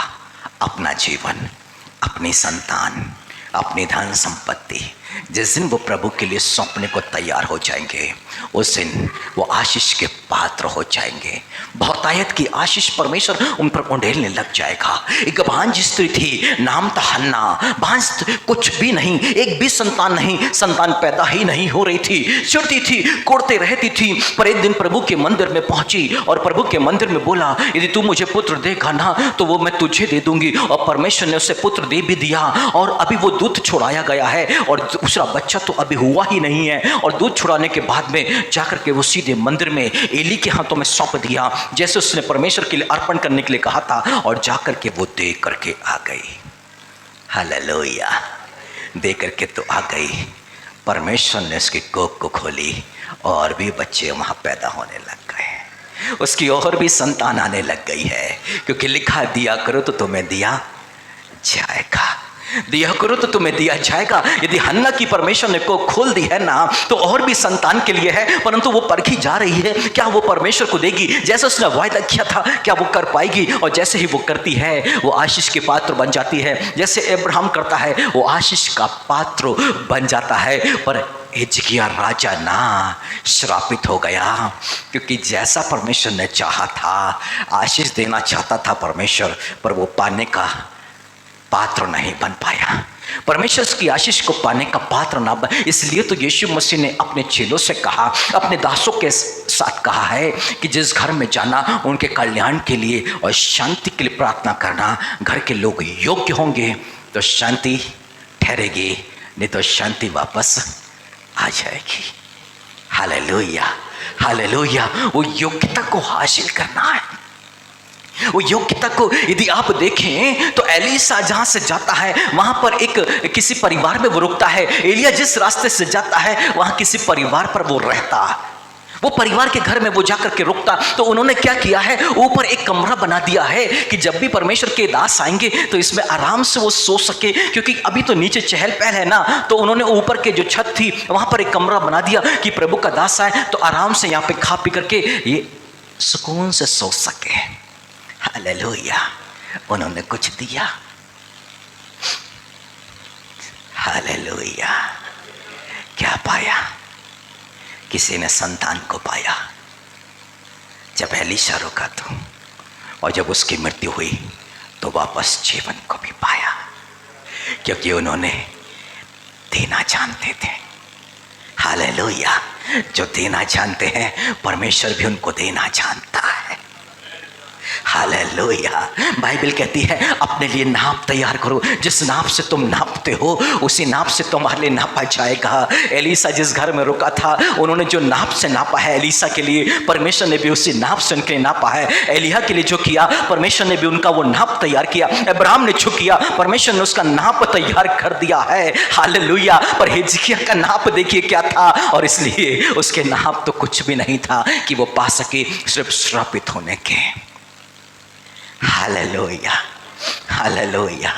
Speaker 1: अपना जीवन, अपनी संतान, अपनी धन संपत्ति जिस दिन वो प्रभु के लिए सौंपने को तैयार हो जाएंगे, उस दिन वो आशीष के पात्र हो जाएंगे। बहुतायत की आशीष परमेश्वर उन पर उंडेलने लग जाएगा। एक भांज स्त्री थी, नाम था हन्ना। भांज कुछ भी नहीं, एक भी संतान नहीं, संतान पैदा ही नहीं हो रही थी। चिढ़ती थी, कोड़ते रहती थी। पर एक दिन प्रभु के मंदिर में पहुंची और प्रभु के मंदिर में बोला, यदि तू मुझे पुत्र देगा ना तो वो मैं तुझे दे दूंगी। और परमेश्वर ने उसे पुत्र दे भी दिया, और अभी वो दूध छुड़ाया गया है, और दूसरा बच्चा तो अभी हुआ ही नहीं है। और दूध छुड़ाने के बाद में जाकर के वो सीधे मंदिर में एली के हाथों में सौंप दिया, जैसे उसने परमेश्वर के लिए अर्पण करने के लिए कहा था। और जाकर के वो दे करके आ गई। हालेलुया। दे करके तो आ गई। परमेश्वर ने उसकी कोख को खोली और भी बच्चे वहां पैदा होने लग गए। उसकी और भी संतान आने लग गई है, क्योंकि लिखा, दिया करो तो तुम्हें दिया जाएगा, दिया करो तो तुम्हें दिया जाएगा। यदि हन्ना की परमेश्वर ने को खोल दी है ना, तो और भी संतान के लिए है। परंतु वो परखी जा रही है, क्या वो परमेश्वर को देगी? जैसे उसने वायदा किया था, क्या वो कर पाएगी? और जैसे ही वो करती है, वो आशीष के पात्र बन जाती है। जैसे अब्राहम करता है, वो आशीष का पात्र बन जाता है। पर हिजकिय्याह राजा ना श्रापित हो गया, क्योंकि जैसा परमेश्वर ने चाहा था, आशीष देना चाहता था परमेश्वर, पर वो पाने का पात्र नहीं बन पाया। परमेश्वर की आशीष को पाने का पात्र ना बन। इसलिए तो यीशु मसीह ने अपने चेलों से कहा, अपने दासों के साथ कहा है कि जिस घर में जाना, उनके कल्याण के लिए और शांति के लिए प्रार्थना करना। घर के लोग योग्य होंगे तो शांति ठहरेगी, नहीं तो शांति वापस आ जाएगी। Hallelujah, hallelujah. वो योग्यता को हासिल करना है। वो योग्यता को यदि आप देखें तो एलीशा जहां से जाता है, वहां पर एक किसी परिवार में वो रुकता है। एलिया जिस रास्ते से जाता है, वहां किसी परिवार पर वो रहता। वो परिवार के घर में वो जाकर के रुकता। तो उन्होंने क्या किया है, ऊपर एक कमरा बना दिया है कि जब भी परमेश्वर के दास आएंगे तो इसमें आराम से वो सो सके, क्योंकि अभी तो नीचे चहल पहल है ना। तो उन्होंने ऊपर के जो छत थी, वहां पर एक कमरा बना दिया कि प्रभु का दास आए तो आराम से यहाँ पे खा पी करके ये सुकून से सो सके। हालेलुया। उन्होंने कुछ दिया। हालेलुया। क्या पाया? किसी ने संतान को पाया। जब एलीशा रुका तो और जब उसकी मृत्यु हुई तो वापस जीवन को भी पाया, क्योंकि उन्होंने देना जानते थे। हालेलुया। जो देना जानते हैं परमेश्वर भी उनको देना जानता है। हालेलुया। बाइबल कहती है अपने लिए नाप तैयार करो, जिस नाप से तुम नापते हो उसी नाप से तुम्हारे लिए नापा जाएगा। एलीसा जिस घर में रुका था उन्होंने जो नाप से नापा है एलीसा के लिए, परमेश्वर ने भी उसी नाप से उनके लिए नापा है। एलिय्याह के लिए जो किया परमेश्वर ने भी उनका वो नाप तैयार किया। अब्राहम ने जो किया परमेश्वर ने उसका नाप तैयार कर दिया है। हालेलुया। पर हिजकिय्याह का नाप देखिए क्या था, और इसलिए उसके नाप तो कुछ भी नहीं था कि वो पा सके सिर्फ श्रापित होने के। Hallelujah, hallelujah,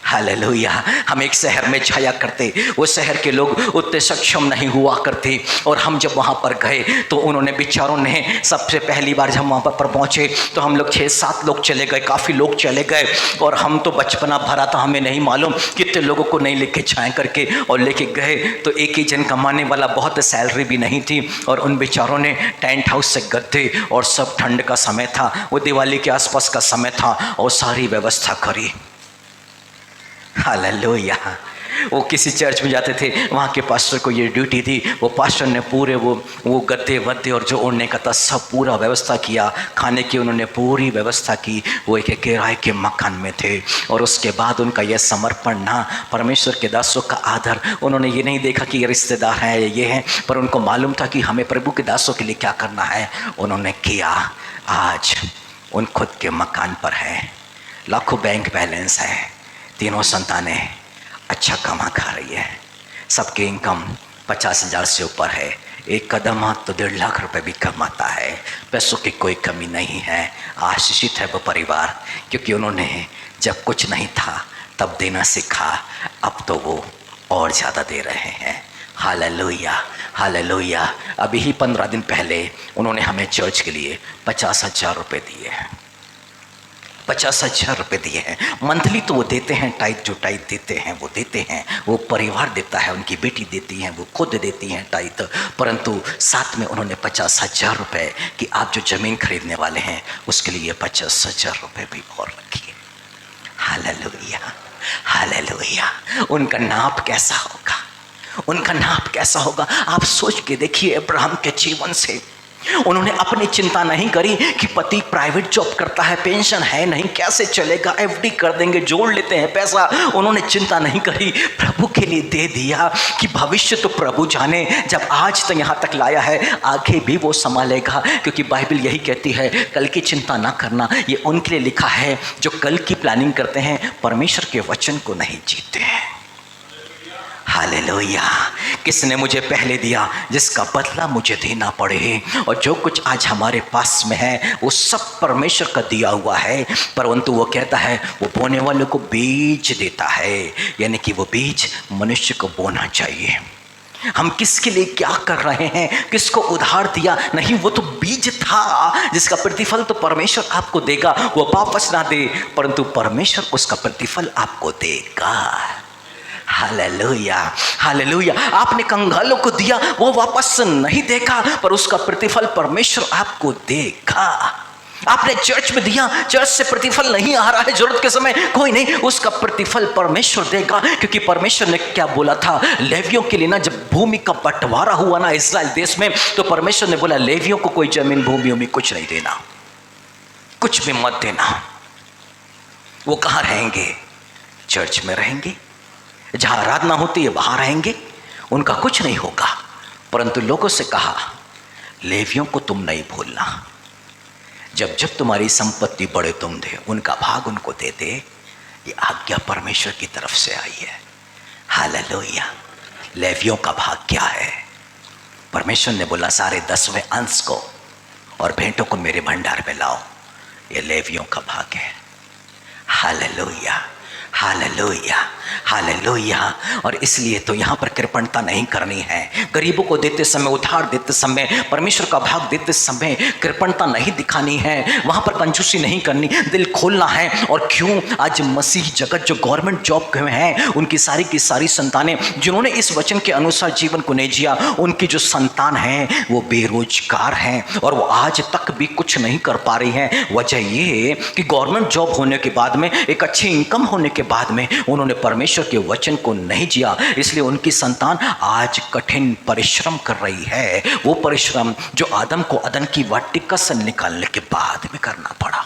Speaker 1: hallelujah. हम एक शहर में जाया करते, वो शहर के लोग उतने सक्षम नहीं हुआ करते, और हम जब वहाँ पर गए तो उन्होंने बेचारों ने सबसे पहली बार जब वहाँ पर पहुँचे तो हम लोग 6-7 लोग चले गए, काफ़ी लोग चले गए, और हम तो बचपना भरा था, हमें नहीं मालूम कितने लोगों को नहीं लेके जाए करके, और लेके गए तो एक ही जन कमाने वाला, बहुत सैलरी भी नहीं थी, और उन बेचारों ने टेंट हाउस से गद्दे और सब, ठंड का समय था, वो दिवाली के आसपास का समय था, और सारी व्यवस्था करी। हालेलुया। वो किसी चर्च में जाते थे, वहाँ के पास्टर को ये ड्यूटी थी, वो पास्टर ने पूरे वो गद्दे वद्दे और जो ओढ़ने का था सब पूरा व्यवस्था किया, खाने की उन्होंने पूरी व्यवस्था की। वो एक किराए के मकान में थे, और उसके बाद उनका यह समर्पण ना, परमेश्वर के दासों का आदर, उन्होंने ये नहीं देखा कि ये रिश्तेदार हैं या ये हैं, पर उनको मालूम था कि हमें प्रभु के दासों के लिए क्या करना है, उन्होंने किया। आज उन खुद के मकान पर है, लाखों बैंक बैलेंस है, 3 संतानें अच्छा कमा खा रही है, सबकी इनकम 50,000 से ऊपर है, एक कदम हाथ तो 1.5 लाख रुपए भी कमाता है, पैसों की कोई कमी नहीं है। आशीषित है वो परिवार, क्योंकि उन्होंने जब कुछ नहीं था तब देना सीखा, अब तो वो और ज़्यादा दे रहे हैं। Hallelujah, hallelujah. अभी ही 15 दिन पहले उन्होंने हमें चर्च के लिए 50,000 रुपये दिए हैं, 50,000 रुपये दिए हैं। मंथली तो वो देते हैं, टाइट जो टाइट देते हैं वो देते हैं, वो परिवार देता है, उनकी बेटी देती है, वो खुद देती हैं टाइट, परंतु साथ में उन्होंने 50,000 रुपये कि आप जो ज़मीन खरीदने वाले हैं उसके लिए 50,000 रुपये भी और रखिए। Hallelujah, hallelujah. उनका नाप कैसा होगा, उनका नाप कैसा होगा, आप सोच के देखिए। अब्राहम के जीवन से उन्होंने अपनी चिंता नहीं करी कि पति प्राइवेट जॉब करता है, पेंशन है नहीं, कैसे चलेगा, एफडी कर देंगे, जोड़ लेते हैं पैसा, उन्होंने चिंता नहीं करी, प्रभु के लिए दे दिया कि भविष्य तो प्रभु जाने। जब आज तो यहाँ तक लाया है आगे भी वो संभालेगा, क्योंकि बाइबल यही कहती है कल की चिंता ना करना। ये उनके लिए लिखा है जो कल की प्लानिंग करते हैं, परमेश्वर के वचन को नहीं जीते हैं। हालेलुया। किसने मुझे पहले दिया जिसका बदला मुझे देना पड़े, और जो कुछ आज हमारे पास में है वो सब परमेश्वर का दिया हुआ है, परंतु वो कहता है वो बोने वाले को बीज देता है, यानी कि वो बीज मनुष्य को बोना चाहिए। हम किसके लिए क्या कर रहे हैं, किसको उधार दिया नहीं, वो तो बीज था जिसका प्रतिफल तो परमेश्वर आपको देगा। वो वापस ना दे, परंतु परमेश्वर उसका प्रतिफल आपको देगा। Hallelujah, hallelujah. आपने कंगालों को दिया, वो वापस नहीं देगा, पर उसका प्रतिफल परमेश्वर आपको देगा। आपने चर्च में दिया, चर्च से प्रतिफल नहीं आ रहा है जरूरत के समय, कोई नहीं, उसका प्रतिफल परमेश्वर देगा, क्योंकि परमेश्वर ने क्या बोला था लेवियों के लिए ना, जब भूमि का बंटवारा हुआ ना इस्राएल देश में, तो परमेश्वर ने बोला लेवियों को कोई जमीन भूमियों में कुछ नहीं देना, कुछ भी मत देना। वो कहाँ रहेंगे, चर्च में रहेंगे, जहां आराधना होती है वहां रहेंगे, उनका कुछ नहीं होगा। परंतु लोगों से कहा लेवियों को तुम नहीं भूलना, जब जब तुम्हारी संपत्ति बढ़े तुम दे, उनका भाग उनको दे दे, ये आज्ञा परमेश्वर की तरफ से आई है। हालेलुया। लेवियों का भाग क्या है, परमेश्वर ने बोला सारे 10वें अंश को और भेंटों को मेरे भंडार में लाओ, ये लेवियों का भाग है। Hallelujah, hallelujah, hallelujah. और इसलिए तो यहाँ पर कृपणता नहीं करनी है। गरीबों को देते समय, उधार देते समय, परमेश्वर का भाग देते समय कृपणता नहीं दिखानी है, वहाँ पर कंजूसी नहीं करनी, दिल खोलना है। और क्यों? आज मसीह जगत जो गवर्नमेंट जॉब में हैं, उनकी सारी की सारी संतानें जिन्होंने इस वचन के अनुसार जीवन को नहीं जिया, उनकी जो संतान है वो बेरोजगार हैं और वो आज तक भी कुछ नहीं कर पा रही हैं। वजह ये कि गवर्नमेंट जॉब होने के बाद में, एक अच्छी इनकम होने के बाद में उन्होंने परमेश्वर के वचन को नहीं जिया, इसलिए उनकी संतान आज कठिन परिश्रम कर रही है। वो परिश्रम जो आदम को अदन की वाटिका से निकालने के बाद में करना पड़ा।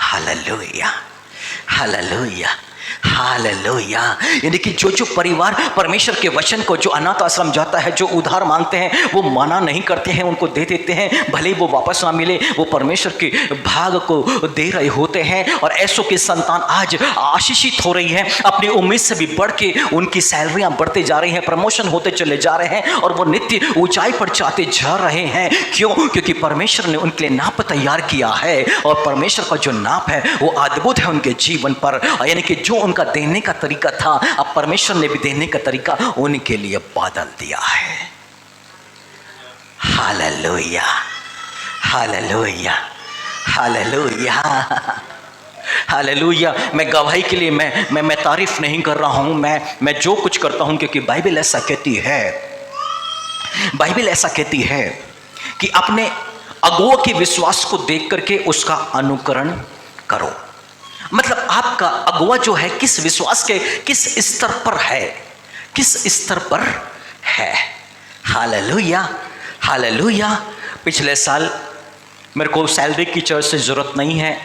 Speaker 1: Hallelujah, hallelujah, hallelujah. यानी कि जो परिवार परमेश्वर के वचन को, जो अनाथ आश्रम जाता है, जो उधार मांगते हैं, वो मना नहीं करते हैं, उनको दे देते हैं, भले ही वो वापस ना मिले, वो परमेश्वर के भाग को दे रहे होते हैं। और ऐसों की संतान आज आशीषित हो रही है, अपनी उम्मीद से भी बढ़ के उनकी सैलरियां बढ़ते जा रही हैं, प्रमोशन होते चले जा रहे हैं और वो नित्य ऊंचाई पर जाते जा रहे हैं। क्यों? क्योंकि परमेश्वर ने उनके लिए नाप तैयार किया है और परमेश्वर का जो नाप है वो अद्भुत है उनके जीवन पर। यानी कि जो उनका देने का तरीका था, अब परमेश्वर ने भी देने का तरीका उनके लिए बदल दिया है। Hallelujah, hallelujah, hallelujah, hallelujah. मैं गवाही के लिए मैं तारीफ नहीं कर रहा हूं, मैं जो कुछ करता हूं क्योंकि बाइबल ऐसा कहती है, बाइबल ऐसा कहती है कि अपने अगुओं के विश्वास को देख करके उसका अनुकरण करो। मतलब आपका अगुआ जो है किस विश्वास के, किस स्तर पर है, किस स्तर पर है। Hallelujah, hallelujah. पिछले साल मेरे को सैलरी की चर्च से ज़रूरत नहीं है,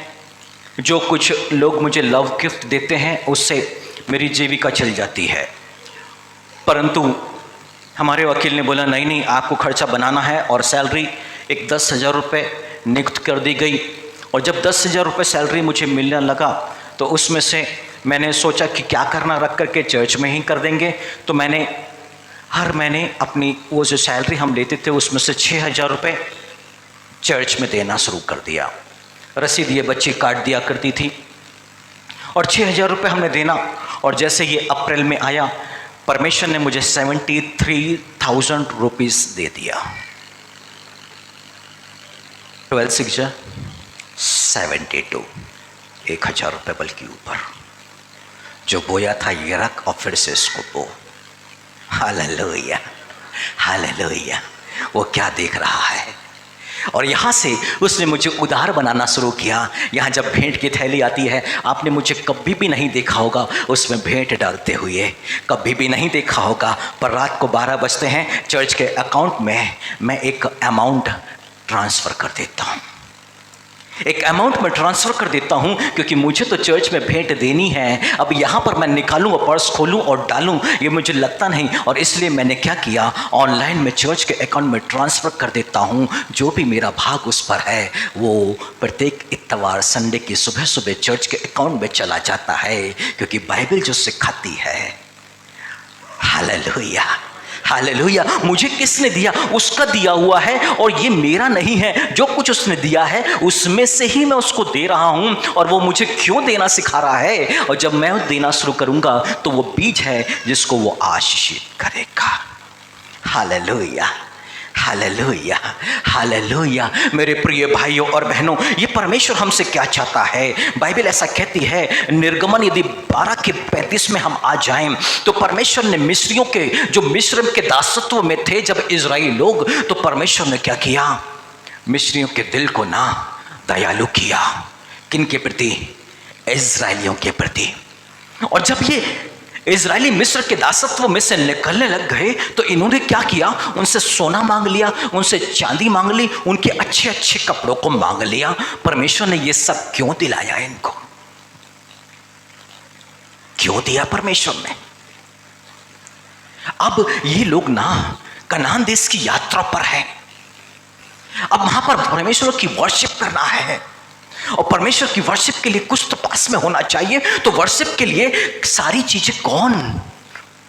Speaker 1: जो कुछ लोग मुझे लव गिफ्ट देते हैं उससे मेरी जीविका चल जाती है। परंतु हमारे वकील ने बोला नहीं नहीं, आपको खर्चा बनाना है और सैलरी एक 10,000 रुपये नियुक्त कर दी गई। और जब 10,000 रुपये सैलरी मुझे मिलने लगा तो उसमें से मैंने सोचा कि क्या करना, रख करके चर्च में ही कर देंगे। तो मैंने हर महीने अपनी वो जो सैलरी हम लेते थे उसमें से 6,000 रुपये चर्च में देना शुरू कर दिया। रसीद ये बच्ची काट दिया करती थी और 6,000 रुपये हमने देना। और जैसे ये अप्रैल में आया, परमेश्वर ने मुझे 73,000 रुपीज़ दे दिया। 12 72, 1,000 रुपये बल्कि ऊपर। जो बोया था ये रख और फिर से इसको बो। Hallelujah, hallelujah. वो क्या देख रहा है। और यहाँ से उसने मुझे उधार बनाना शुरू किया। यहाँ जब भेंट की थैली आती है, आपने मुझे कभी भी नहीं देखा होगा उसमें भेंट डालते हुए, कभी भी नहीं देखा होगा। पर रात को 12 बजते हैं, चर्च के अकाउंट में मैं एक अमाउंट ट्रांसफ़र कर देता हूँ, एक अमाउंट में ट्रांसफ़र कर देता हूं, क्योंकि मुझे तो चर्च में भेंट देनी है। अब यहां पर मैं निकालूं और पर्स खोलूं और डालूं, ये मुझे लगता नहीं। और इसलिए मैंने क्या किया, ऑनलाइन में चर्च के अकाउंट में ट्रांसफ़र कर देता हूं। जो भी मेरा भाग उस पर है वो प्रत्येक इतवार संडे की सुबह सुबह चर्च के अकाउंट में चला जाता है, क्योंकि बाइबल जो सिखाती है। Hallelujah, hallelujah. मुझे किसने दिया? उसका दिया हुआ है और ये मेरा नहीं है। जो कुछ उसने दिया है उसमें से ही मैं उसको दे रहा हूं। और वो मुझे क्यों देना सिखा रहा है, और जब मैं देना शुरू करूंगा तो वो बीज है जिसको वो आशीषित करेगा। Hallelujah, hallelujah, hallelujah. मेरे प्रिय भाइयों और बहनों, ये परमेश्वर हमसे क्या चाहता है? बाइबल ऐसा कहती है, निर्गमन यदि 12:35 में हम आ जाएं तो परमेश्वर ने मिस्रियों के, जो मिस्र के दासत्व में थे जब इजराइली लोग, तो परमेश्वर ने क्या किया? मिस्रियों के दिल को ना दयालु किया। किन के प्रति? इजराइलियों के प्रति। और जब ये इजरायली मिस्र के दासत्व में से निकलने लग गए तो इन्होंने क्या किया? उनसे सोना मांग लिया, उनसे चांदी मांग ली, उनके अच्छे अच्छे कपड़ों को मांग लिया। परमेश्वर ने ये सब क्यों दिलाया इनको? क्यों दिया परमेश्वर ने? अब ये लोग ना कनान देश की यात्रा पर है। अब वहां पर परमेश्वर की वर्शिप करना है, और परमेश्वर की वर्शिप के लिए कुछ तो पास में होना चाहिए। तो वर्शिप के लिए सारी चीजें कौन?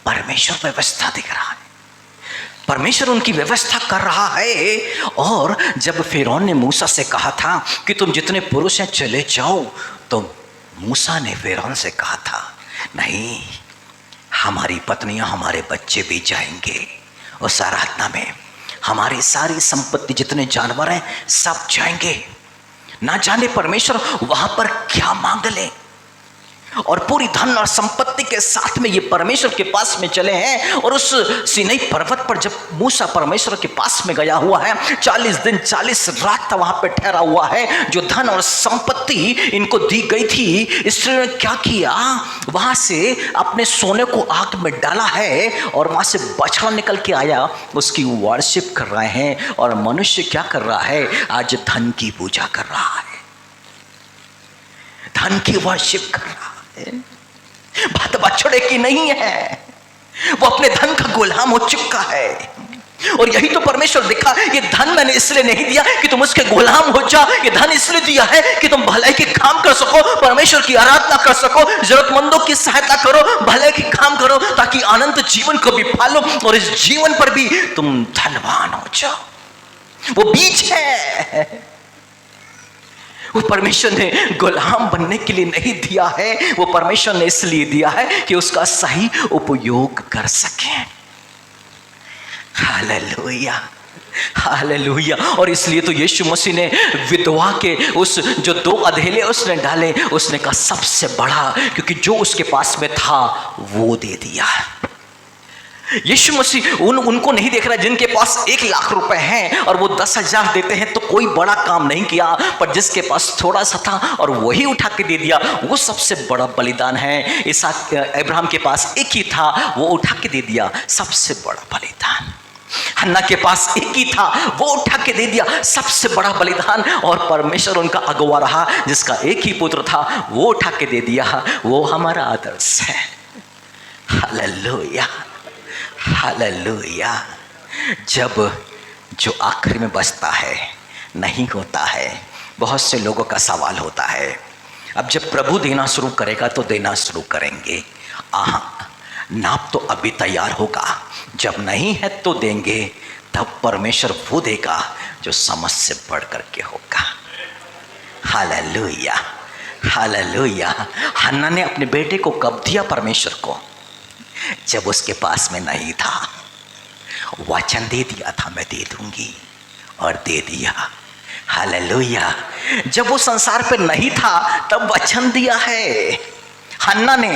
Speaker 1: परमेश्वर व्यवस्था देख रहा है, परमेश्वर उनकी व्यवस्था कर रहा है। और जब फिरौन ने मूसा से कहा था कि तुम जितने पुरुष हैं चले जाओ, तो मूसा ने फिरौन से कहा था, नहीं, हमारी पत्नियां, हमारे बच्चे भी जाएंगे उस आराधना में, हमारी सारी संपत्ति, जितने जानवर हैं सब जाएंगे। ना जाने परमेश्वर वहां पर क्या मांग ले, और पूरी धन और संपत्ति के साथ में ये परमेश्वर के पास में चले हैं। और उस सीनै पर्वत पर जब मूसा परमेश्वर के पास में गया हुआ है, 40 दिन 40 रात वहां पे ठहरा हुआ है। जो धन और संपत्ति इनको दी गई थी, इसलिए ने क्या किया, वहां से अपने सोने को आग में डाला है और वहां से बछड़ा निकल के आया, उसकी वर्शिप कर रहे हैं। और मनुष्य क्या कर रहा है, आज धन की पूजा कर रहा है, धन की वर्शिप कर रहा है। बात बछड़े की नहीं है, वो अपने धन का गुलाम हो चुका है। और यही तो परमेश्वर दिखा, ये धन मैंने इसलिए नहीं दिया कि तुम उसके गुलाम हो जाओ, ये धन इसलिए दिया है कि तुम भलाई के काम कर सको, परमेश्वर की आराधना कर सको, जरूरतमंदों की सहायता करो, भलाई के काम करो, ताकि अनंत जीवन को भी पालो और इस जीवन पर भी तुम धनवान हो जाओ। वो बीज है, वो परमेश्वर ने गुलाम बनने के लिए नहीं दिया है, वो परमेश्वर ने इसलिए दिया है कि उसका सही उपयोग कर सके। Hallelujah, hallelujah. और इसलिए तो यीशु मसीह ने विधवा के उस जो 2 अधेले उसने डाले, उसने कहा सबसे बड़ा, क्योंकि जो उसके पास में था वो दे दिया। यीशु मसीह उनको नहीं देख रहा जिनके पास 1 लाख रुपए हैं और वो 10,000 देते हैं तो कोई बड़ा काम नहीं किया, पर जिसके पास थोड़ा सा था और वही उठा के दे दिया, वो सबसे बड़ा बलिदान है। इसहाक अब्राहम के पास 1 ही था, वो उठा के दे दिया, सबसे बड़ा बलिदान। हन्ना के पास 1 ही था, वो उठा के दे दिया, सबसे बड़ा बलिदान। और परमेश्वर उनका अगुवा रहा, जिसका 1 ही पुत्र था, वो उठा के दे दिया, वो हमारा आदर्श है। Hallelujah, hallelujah. जब जो आखिर में बचता है नहीं होता है, बहुत से लोगों का सवाल होता है, अब जब प्रभु देना शुरू करेगा तो देना शुरू करेंगे, नाप तो अभी तैयार होगा, जब नहीं है तो देंगे, तब परमेश्वर वो देगा जो समझ से बढ़ करके होगा। Hallelujah, hallelujah. हन्ना ने अपने बेटे को कब दिया परमेश्वर को, जब उसके पास में नहीं था, वचन दे दिया था मैं दे दूंगी, और दे दिया। हालेलुया। जब वो संसार पे नहीं था तब वचन दिया है हन्ना ने।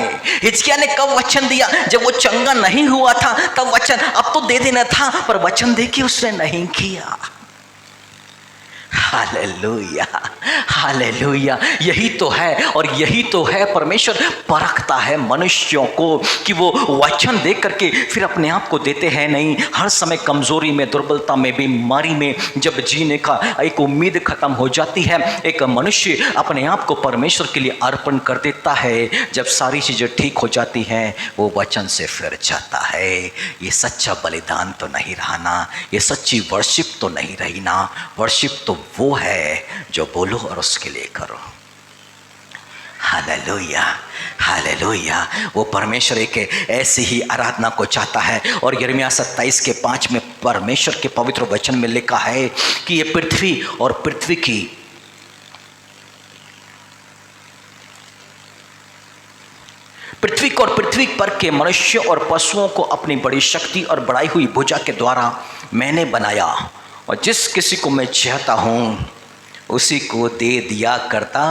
Speaker 1: हिजकिय्याह ने कब वचन दिया, जब वो चंगा नहीं हुआ था तब वचन, अब तो दे देना था पर वचन दे के उसने नहीं किया। Hallelujah, hallelujah. यही तो है, और यही तो है परमेश्वर परखता है मनुष्यों को कि वो वचन दे करके फिर अपने आप को देते हैं नहीं। हर समय कमजोरी में, दुर्बलता में, बीमारी में जब जीने का एक उम्मीद खत्म हो जाती है, एक मनुष्य अपने आप को परमेश्वर के लिए अर्पण कर देता है। जब सारी चीजें ठीक हो जाती हैं, वो वचन से फिर जाता है। ये सच्चा बलिदान तो नहीं रहा ना, ये सच्ची वर्शिप तो नहीं रही ना। वर्शिप तो वो है जो बोलो और उसके लिए करो। Hallelujah, hallelujah. वो परमेश्वर एक ऐसी ही आराधना को चाहता है। और यिर्मयाह 27 के 5 में परमेश्वर के पवित्र वचन में लिखा है कि ये पृथ्वी और पृथ्वी को और पृथ्वी पर के मनुष्यों और पशुओं को अपनी बड़ी शक्ति और बढ़ाई हुई भुजा के द्वारा मैंने बनाया, और जिस किसी को मैं चाहता हूं उसी को दे दिया करता।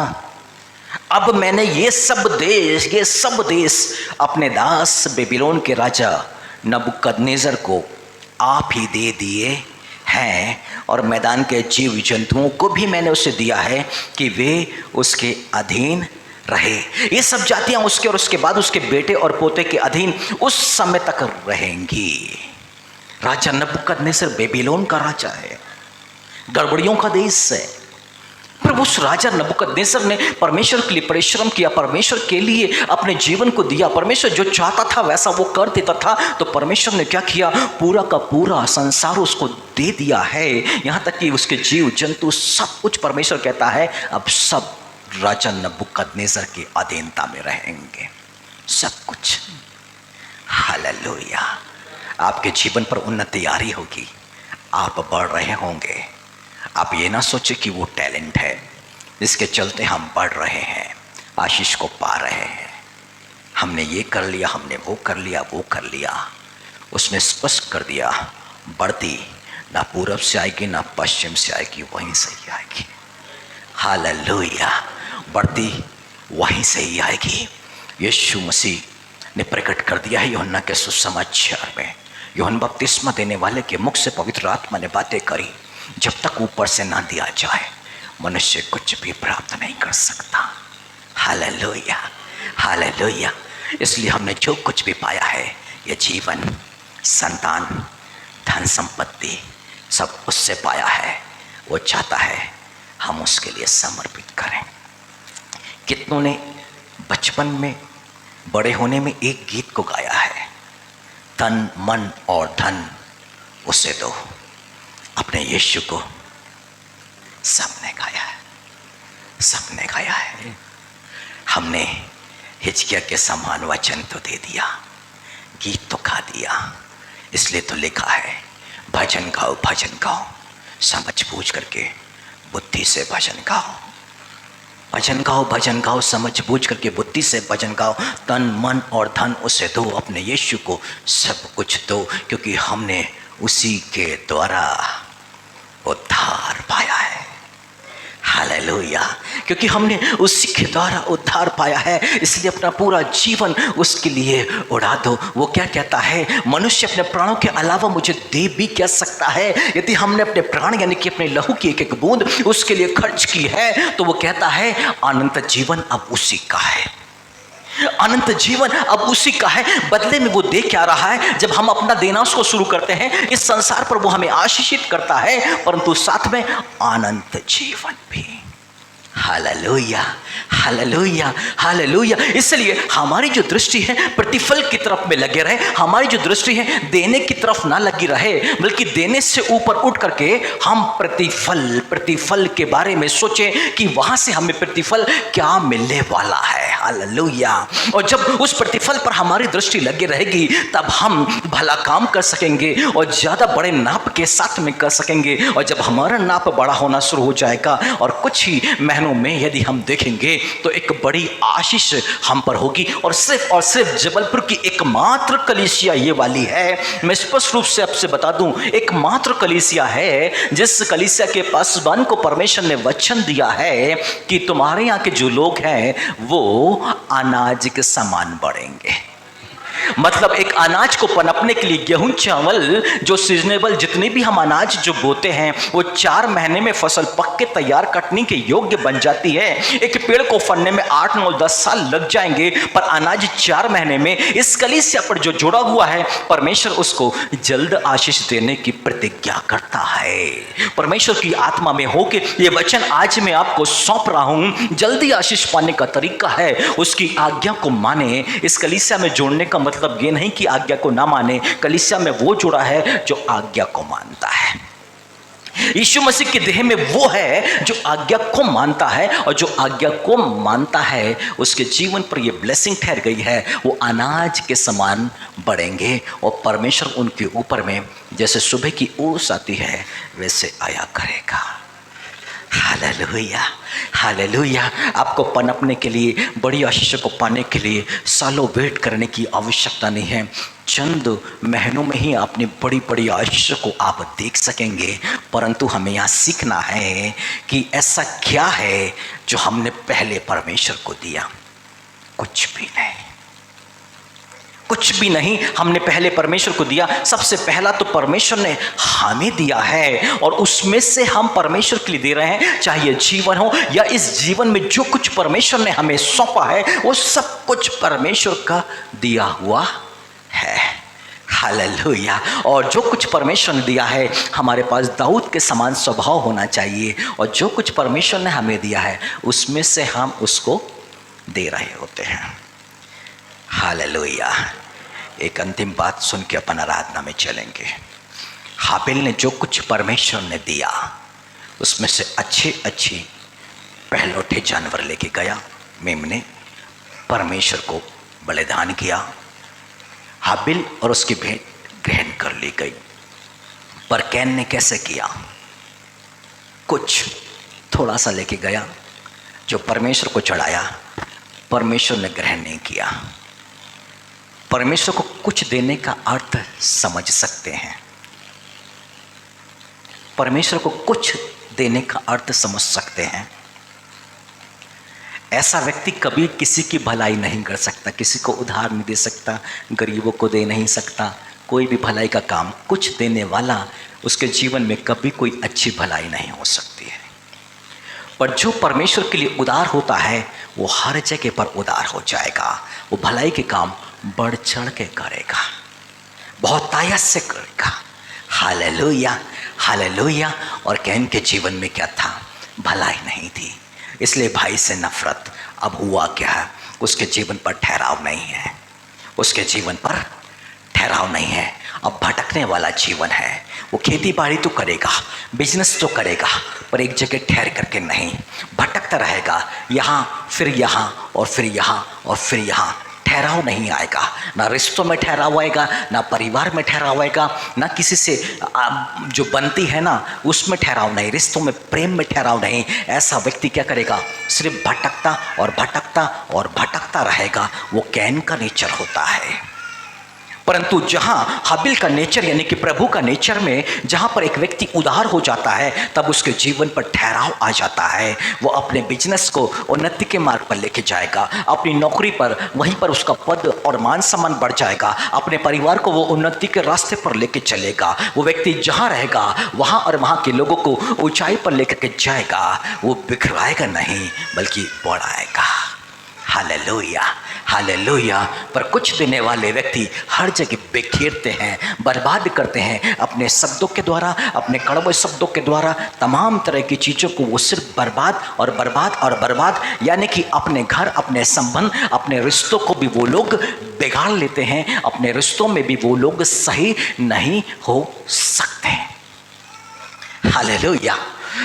Speaker 1: अब मैंने ये सब देश अपने दास बेबीलोन के राजा नबूकदनेस्सर को आप ही दे दिए हैं, और मैदान के जीव जंतुओं को भी मैंने उसे दिया है कि वे उसके अधीन रहे। ये सब जातियां उसके और उसके बाद उसके बेटे और पोते के अधीन उस समय तक रहेंगी। राजा नबूकदनेस्सर बेबीलोन का राजा है, गड़बड़ियों का देश है, पर उस राजा नबूकदनेस्सर ने परमेश्वर के लिए परिश्रम किया, परमेश्वर के लिए अपने जीवन को दिया। परमेश्वर जो चाहता था वैसा वो कर देता था। तो परमेश्वर ने क्या किया, पूरा का पूरा संसार उसको दे दिया है। यहाँ तक कि उसके जीव जंतु सब कुछ परमेश्वर कहता है अब सब राजा नबूकदनेस्सर के अधीनता में रहेंगे, सब कुछ। हालेलुया। आपके जीवन पर उन्नति आ रही होगी, आप बढ़ रहे होंगे। आप ये ना सोचे कि वो टैलेंट है जिसके चलते हम बढ़ रहे हैं। आशीष को पा रहे हैं। हमने ये कर लिया, हमने वो कर लिया, वो कर लिया। उसने स्पष्ट कर दिया, बढ़ती ना पूरब से आएगी ना पश्चिम से आएगी, वहीं से ही आएगी। हालेलुया, बढ़ती वहीं से ही आएगी। यीशु मसीह ने प्रकट कर दिया है यूहन्ना के सुसमाचार में। यूहन्ना बपतिस्मा देने वाले के मुख से पवित्र आत्मा ने बातें करी, जब तक ऊपर से ना दिया जाए मनुष्य कुछ भी प्राप्त नहीं कर सकता। Hallelujah, hallelujah. इसलिए हमने जो कुछ भी पाया है, ये जीवन, संतान, धन संपत्ति, सब उससे पाया है। वो चाहता है हम उसके लिए समर्पित करें। कितनों ने बचपन में, बड़े होने में एक गीत को गाया है, तन मन और धन उसे दो। अपने यीशु को सबने गाया है, सबने गाया है। हमने हिजकिय्याह के समान वचन तो दे दिया, गीत तो गा दिया। इसलिए तो लिखा है, भजन गाओ, भजन गाओ, समझ बूझ करके बुद्धि से भजन गाओ। भजन गाओ, भजन गाओ, समझ बूझ करके बुद्धि से भजन गाओ। तन मन और धन उसे दो, अपने यीशु को सब कुछ दो, क्योंकि हमने उसी के द्वारा उद्धार पाया है। हालेलुया, क्योंकि हमने उसी के द्वारा उद्धार पाया है, इसलिए अपना पूरा जीवन उसके लिए उड़ा दो। वो क्या कहता है, मनुष्य अपने प्राणों के अलावा मुझे दे भी क्या सकता है। यदि हमने अपने प्राण यानी कि अपने लहू की एक एक बूंद उसके लिए खर्च की है, तो वो कहता है अनंत जीवन अब उसी का है, अनंत जीवन अब उसी का है। बदले में वो दे क्या रहा है, जब हम अपना देना उसको शुरू करते हैं, इस संसार पर वो हमें आशीषित करता है, परंतु साथ में अनंत जीवन भी। Hallelujah, hallelujah, hallelujah. इसलिए हमारी जो दृष्टि है प्रतिफल की तरफ में लगे रहे, हमारी जो दृष्टि है देने की तरफ ना लगी रहे, बल्कि देने से ऊपर उठ करके हम प्रतिफल के बारे में सोचें कि वहां से हमें प्रतिफल क्या मिलने वाला है। हालेलुया। और जब उस प्रतिफल पर हमारी दृष्टि लगी रहेगी, तब हम भला काम कर सकेंगे और ज्यादा बड़े नाप के साथ में कर सकेंगे। और जब हमारा नाप बड़ा होना शुरू हो जाएगा और कुछ ही महीनों में यदि हम देखेंगे, तो एक बड़ी आशीष हम पर होगी। और सिर्फ जबलपुर की एकमात्र कलीसिया ये वाली है, मैं स्पष्ट रूप से आपसे बता दूं, एकमात्र कलीसिया है जिस कलीसिया के पासवान को परमेश्वर ने वचन दिया है कि तुम्हारे यहाँ के जो लोग हैं वो अनाज के समान बढ़ेंगे। मतलब एक अनाज को पनपने के लिए गेहूं, चावल, जो सीजनेबल जितने भी हम अनाज जो बोते हैं, वो 4 महीने में फसल पक के तैयार कटने के योग्य बन जाती है। एक पेड़ को फलने में 8, 9, 10 साल लग जाएंगे, पर अनाज 4 महीने में। इस कलीसिया पर जो जुड़ा हुआ है, परमेश्वर उसको जल्द आशीष देने की प्रतिज्ञा करता है। परमेश्वर की आत्मा में होके ये वचन आज मैं आपको सौंप रहा हूं। जल्दी आशीष पाने का तरीका है उसकी आज्ञा को माने। इस कलीसिया में जोड़ने का मतलब ये नहीं कि आज्ञा को ना माने, कलीसिया में वो जुड़ा है जो आज्ञा को मानता है। यीशु मसीह के देह में वो है जो आज्ञा को मानता है, और जो आज्ञा को मानता है उसके जीवन पर ये ब्लेसिंग ठहर गई है, वो अनाज के समान बढ़ेंगे और परमेश्वर उनके ऊपर में जैसे सुबह की ओस आती है वैसे आया करेगा। Hallelujah, hallelujah. आपको पनपने के लिए, बड़ी आशीष को पाने के लिए सालों वेट करने की आवश्यकता नहीं है। चंद महीनों में ही अपनी बड़ी बड़ी आशीष को आप देख सकेंगे। परंतु हमें यहाँ सीखना है कि ऐसा क्या है जो हमने पहले परमेश्वर को दिया। कुछ भी नहीं, कुछ भी नहीं हमने पहले परमेश्वर को दिया। सबसे पहला तो परमेश्वर ने हमें दिया है, और उसमें से हम परमेश्वर के लिए दे रहे हैं। चाहे ये जीवन हो या इस जीवन में जो कुछ परमेश्वर ने हमें सौंपा है, वो सब कुछ परमेश्वर का दिया हुआ है। हालेलुया। और जो कुछ परमेश्वर ने दिया है, हमारे पास दाऊद के समान स्वभाव होना चाहिए, और जो कुछ परमेश्वर ने हमें दिया है उसमें से हम उसको दे रहे होते हैं। हालेलुया। एक अंतिम बात सुन के अपन आराधना में चलेंगे। हाबिल ने जो कुछ परमेश्वर ने दिया उसमें से अच्छे पहलौठे जानवर लेके गया। मेमने परमेश्वर को बलिदान किया। हाबिल और उसकी भेंट ग्रहण कर ली गई। पर कैन ने कैसे किया? कुछ थोड़ा सा लेके गया जो परमेश्वर को चढ़ाया, परमेश्वर ने ग्रहण नहीं किया। परमेश्वर को कुछ देने का अर्थ समझ सकते हैं, परमेश्वर को कुछ देने का अर्थ समझ सकते हैं। ऐसा व्यक्ति कभी किसी की भलाई नहीं कर सकता, किसी को उधार नहीं दे सकता, गरीबों को दे नहीं सकता, कोई भी भलाई का काम। कुछ देने वाला, उसके जीवन में कभी कोई अच्छी भलाई नहीं हो सकती है। पर जो परमेश्वर के लिए उदार होता है वो हर जगह पर उदार हो जाएगा। वो भलाई के काम बढ़ चढ़ के करेगा, बहुत तायत से करेगा। Hallelujah, hallelujah. और कैन के जीवन में क्या था? भलाई नहीं थी, इसलिए भाई से नफरत। अब हुआ क्या है? उसके जीवन पर ठहराव नहीं है, उसके जीवन पर ठहराव नहीं है। अब भटकने वाला जीवन है। वो खेती बाड़ी तो करेगा, बिजनेस तो करेगा, पर एक जगह ठहर करके नहीं, भटकता रहेगा। यहाँ फिर यहाँ और फिर यहाँ और फिर यहाँ, ठहराव नहीं आएगा। ना रिश्तों में ठहराव आएगा, ना परिवार में ठहराव आएगा, ना किसी से जो बनती है ना उसमें ठहराव नहीं, रिश्तों में, प्रेम में ठहराव नहीं। ऐसा व्यक्ति क्या करेगा? सिर्फ भटकता और भटकता और भटकता रहेगा। वो कैन का नेचर होता है। परंतु जहाँ हाबिल का नेचर यानी कि प्रभु का नेचर में जहाँ पर एक व्यक्ति उदार हो जाता है, तब उसके जीवन पर ठहराव आ जाता है। वो अपने बिजनेस को उन्नति के मार्ग पर लेके जाएगा, अपनी नौकरी पर वहीं पर उसका पद और मान सम्मान बढ़ जाएगा, अपने परिवार को वो उन्नति के रास्ते पर लेके चलेगा। वो व्यक्ति जहाँ रहेगा वहाँ और वहाँ के लोगों को ऊंचाई पर लेकर के जाएगा। वो बिखराएगा नहीं बल्कि बढ़ाएगा। Hallelujah, hallelujah. पर कुछ देने वाले व्यक्ति हर जगह बिखेरते हैं, बर्बाद करते हैं अपने शब्दों के द्वारा, अपने कड़वे शब्दों के द्वारा। तमाम तरह की चीज़ों को वो सिर्फ बर्बाद और बर्बाद और बर्बाद, यानी कि अपने घर, अपने संबंध, अपने रिश्तों को भी वो लोग बिगाड़ लेते हैं। अपने रिश्तों में भी वो लोग सही नहीं हो सकते। हालेलुया।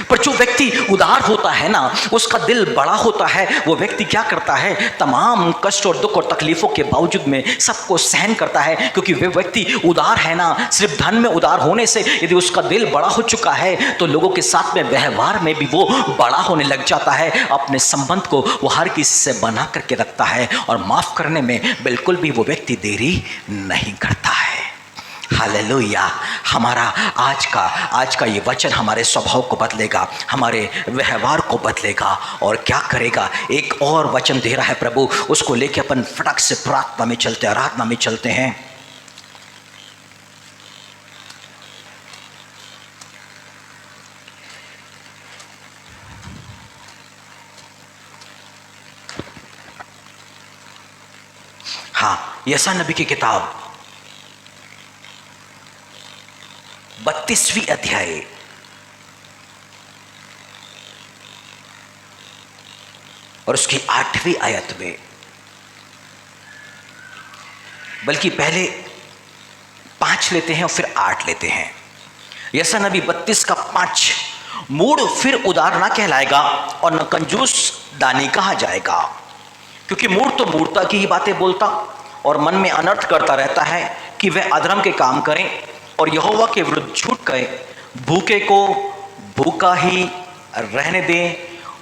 Speaker 1: पर जो व्यक्ति उदार होता है ना, उसका दिल बड़ा होता है। वो व्यक्ति क्या करता है? तमाम कष्ट और दुख और तकलीफों के बावजूद में सबको सहन करता है, क्योंकि वे व्यक्ति उदार है ना। सिर्फ धन में उदार होने से यदि उसका दिल बड़ा हो चुका है तो लोगों के साथ में व्यवहार में भी वो बड़ा होने लग जाता है। अपने संबंध को वो हर किसी से बना करके रखता है और माफ करने में बिल्कुल भी वो व्यक्ति देरी नहीं करता है। हालेलुया। हमारा आज का ये वचन हमारे स्वभाव को बदलेगा, हमारे व्यवहार को बदलेगा। और क्या करेगा? एक और वचन दे रहा है प्रभु, उसको लेके अपन फटक से प्रार्थना में चलते, आराधना में चलते हैं। हाँ, यशायाह नबी की किताब 32वीं अध्याय और उसकी 8वीं आयत में, बल्कि पहले 5 लेते हैं और फिर 8 लेते हैं। यशायाह नबी 32 का 5, मूढ़ फिर उदार ना कहलाएगा और न कंजूस दानी कहा जाएगा, क्योंकि मूढ़ तो मूढ़ता की ही बातें बोलता और मन में अनर्थ करता रहता है कि वह अधर्म के काम करें और यहोवा के विरुद्ध झूठ कहे। भूखे को भूखा ही रहने दें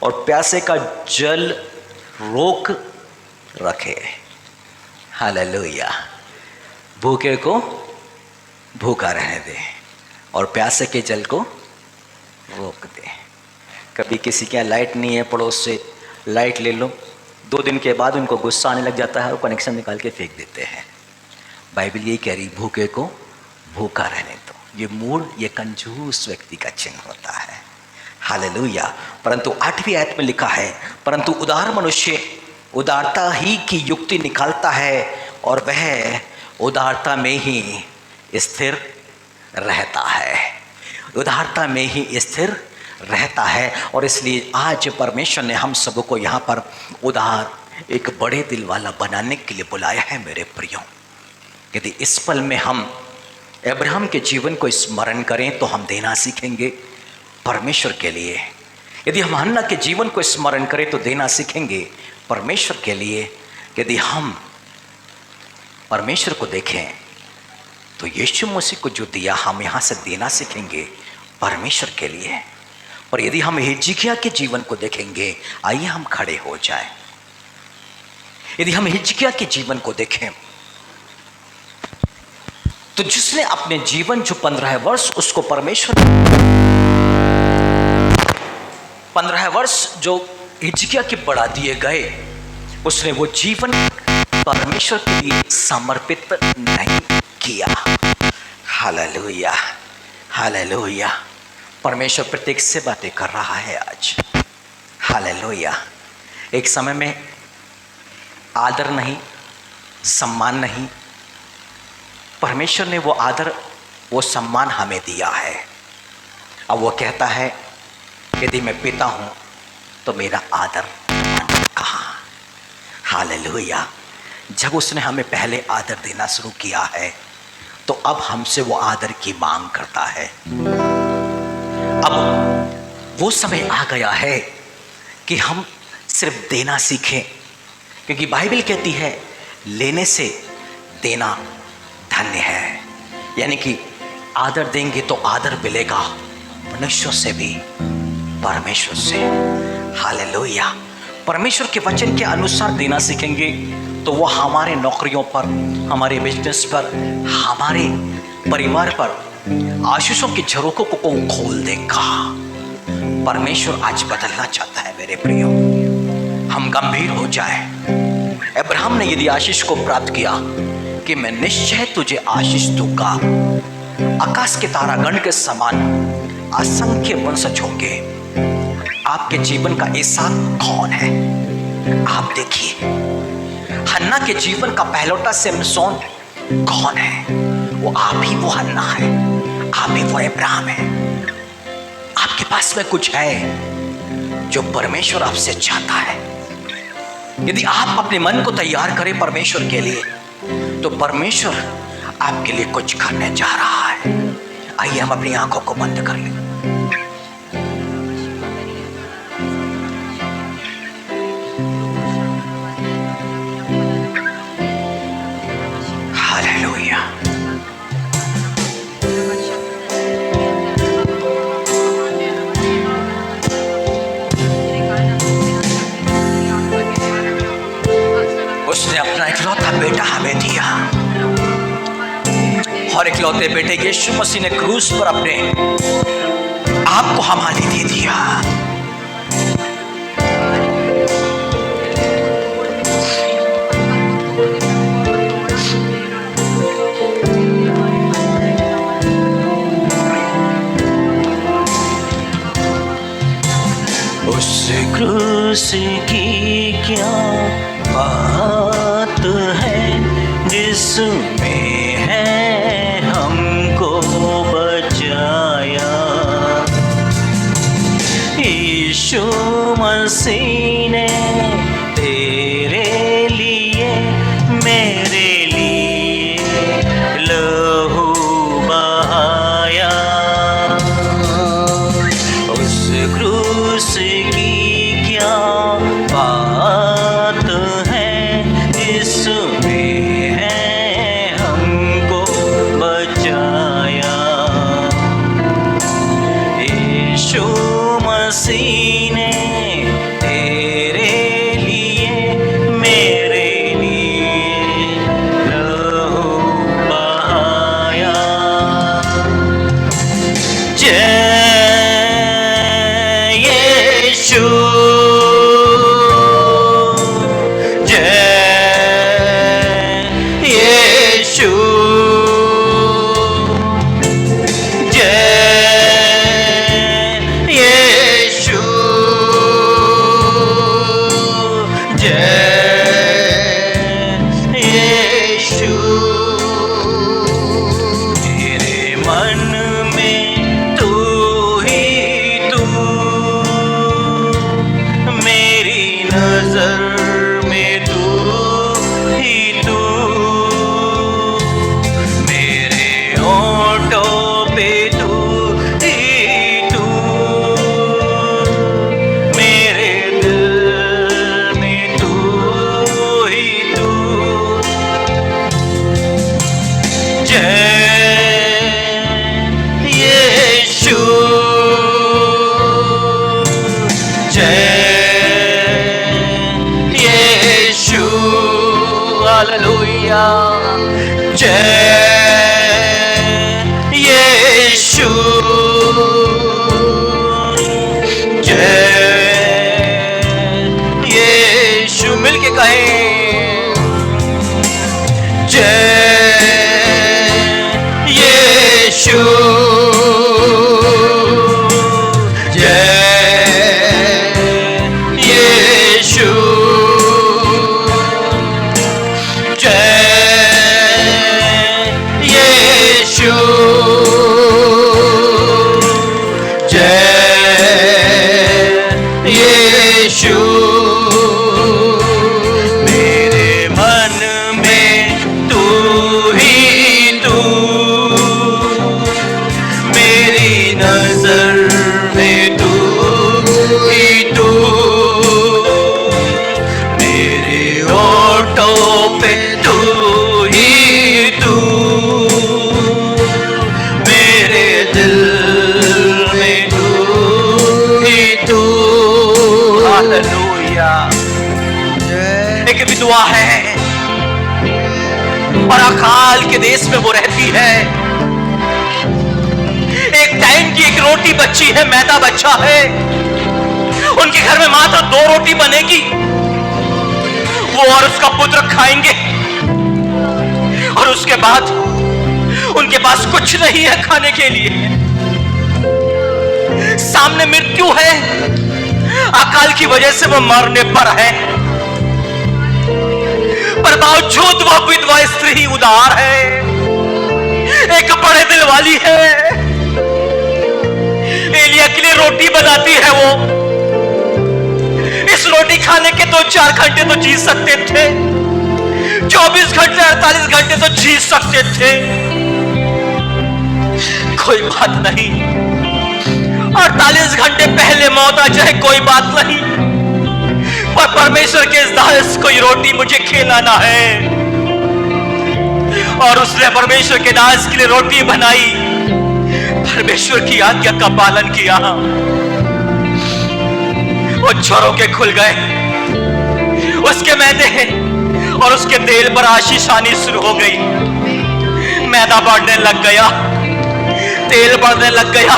Speaker 1: और प्यासे का जल रोक रखे। हालेलुया। भूखे को भूखा रहने दें और प्यासे के जल को रोक दें। कभी किसी के यहाँ लाइट नहीं है, पड़ोस से लाइट ले लो, 2 दिन के बाद उनको गुस्सा आने लग जाता है और कनेक्शन निकाल के फेंक देते हैं। बाइबल यही कह रही, भूखे को भूखा रहने दो। ये मूढ़, ये कंजूस व्यक्ति का चिन्ह होता है। हालेलुया। परंतु 8वीं आयत में लिखा है, परंतु उदार मनुष्य उदारता ही की युक्ति निकालता है और वह उदारता में ही स्थिर रहता है। उदारता में ही स्थिर रहता है। और इसलिए आज परमेश्वर ने हम सबों को यहाँ पर उदार, एक बड़े दिल वाला बनाने के लिए बुलाया है। मेरे प्रियो, यदि इस पल में हम अब्राहम के जीवन को स्मरण करें तो हम देना सीखेंगे परमेश्वर के लिए। यदि हम हन्ना के जीवन को स्मरण करें तो देना सीखेंगे परमेश्वर के लिए। यदि हम परमेश्वर को देखें तो यीशु मसीह को जो दिया हम यहाँ से देना सीखेंगे परमेश्वर के लिए। और यदि हम हिजकिय्याह के जीवन को देखेंगे, आइए हम खड़े हो जाएं। यदि हम हिजकिय्याह के जीवन को देखें तो जिसने अपने जीवन जो 15 वर्ष उसको परमेश्वर 15 वर्ष जो हिजकिय्याह के बढ़ा दिए गए, उसने वो जीवन परमेश्वर के लिए समर्पित नहीं किया। Hallelujah, hallelujah. परमेश्वर प्रत्येक से बातें कर रहा है आज। हालेलुया। एक समय में आदर नहीं, सम्मान नहीं, परमेश्वर ने वो आदर वो सम्मान हमें दिया है। अब वो कहता है यदि मैं पिता हूं तो मेरा आदर कहाँ। हालेलुया। जब उसने हमें पहले आदर देना शुरू किया है तो अब हमसे वो आदर की मांग करता है। अब वो समय आ गया है कि हम सिर्फ देना सीखें, क्योंकि बाइबल कहती है लेने से देना धन्य है। यानी कि आदर देंगे तो आदर मिलेगा, मनुष्यों से भी, परमेश्वर से। हालेलुया। परमेश्वर के वचन के अनुसार देना सीखेंगे तो वो हमारे नौकरियों पर, हमारे बिजनेस पर, हमारे परिवार पर आशीषों की झरोकों को खोल देगा। परमेश्वर आज बदलना चाहता है मेरे प्रियो। हम गंभीर हो जाए। अब्राहम ने यदि आशीष को प्राप्त किया कि मैं निश्चय तुझे आशीष दूंगा, आकाश के तारागण के समान असंख्य वंशज होंगे। आपके जीवन का ऐसा कौन है? आप देखिए, हन्ना के जीवन का पहलौठा सिमसोन कौन है? वो आप ही वो हन्ना है, आप ही वो अब्राहम है। आपके पास में कुछ है जो परमेश्वर आपसे चाहता है। यदि आप अपने मन को तैयार करें परमेश्वर के लिए तो परमेश्वर आपके लिए कुछ करने जा रहा है। आइए हम अपनी आंखों को बंद कर लें। हालेलुया। उसने अपना इकलौता बेटा हमें दिया और इकलौते बेटे यीशु मसीह ने क्रूस पर अपने आप को हमारे लिए दिया। उस क्रूस की क्या बात है जिसमें है हमको बचाया। यीशु मसीह ने तेरे लिए मेरे लिए लहू बहाया। उस क्रूस की क्या बात है इसमें है हमको बचाया। यीशु मसीह ने तेरे लिए मेरे लिए लहू बहाया। जय यीशु, जय यीशु। हालेलुया। जय यीशु, जय यीशु, मिलके कहें जय यीशु, एक विधवा है और अकाल के देश में वो रहती है। एक टाइम की एक रोटी बची है, मैदा बचा है। उनके घर में मात्र 2 रोटी बनेगी, वो और उसका पुत्र खाएंगे और उसके बाद उनके पास कुछ नहीं है खाने के लिए। सामने मृत्यु है, अकाल की वजह से वो मरने पर है, पर बावजूद वह विधवा स्त्री उदार है, एक बड़े दिल वाली है। एलिया के लिए रोटी बनाती है वो। इस रोटी खाने के 2-4 घंटे तो जी सकते थे, 24 घंटे 48 घंटे तो जी सकते थे। कोई बात नहीं, 48 घंटे पहले मौत आ जाए कोई बात नहीं, पर परमेश्वर के इस दास को ये रोटी मुझे खिलाना है। और उसने परमेश्वर के दास के लिए रोटी बनाई, परमेश्वर की आज्ञा का पालन किया। वो झरोके खुल गए, उसके मैदे और उसके तेल पर आशीष आनी शुरू हो गई। मैदा बढ़ने लग गया, तेल बढ़ने लग गया।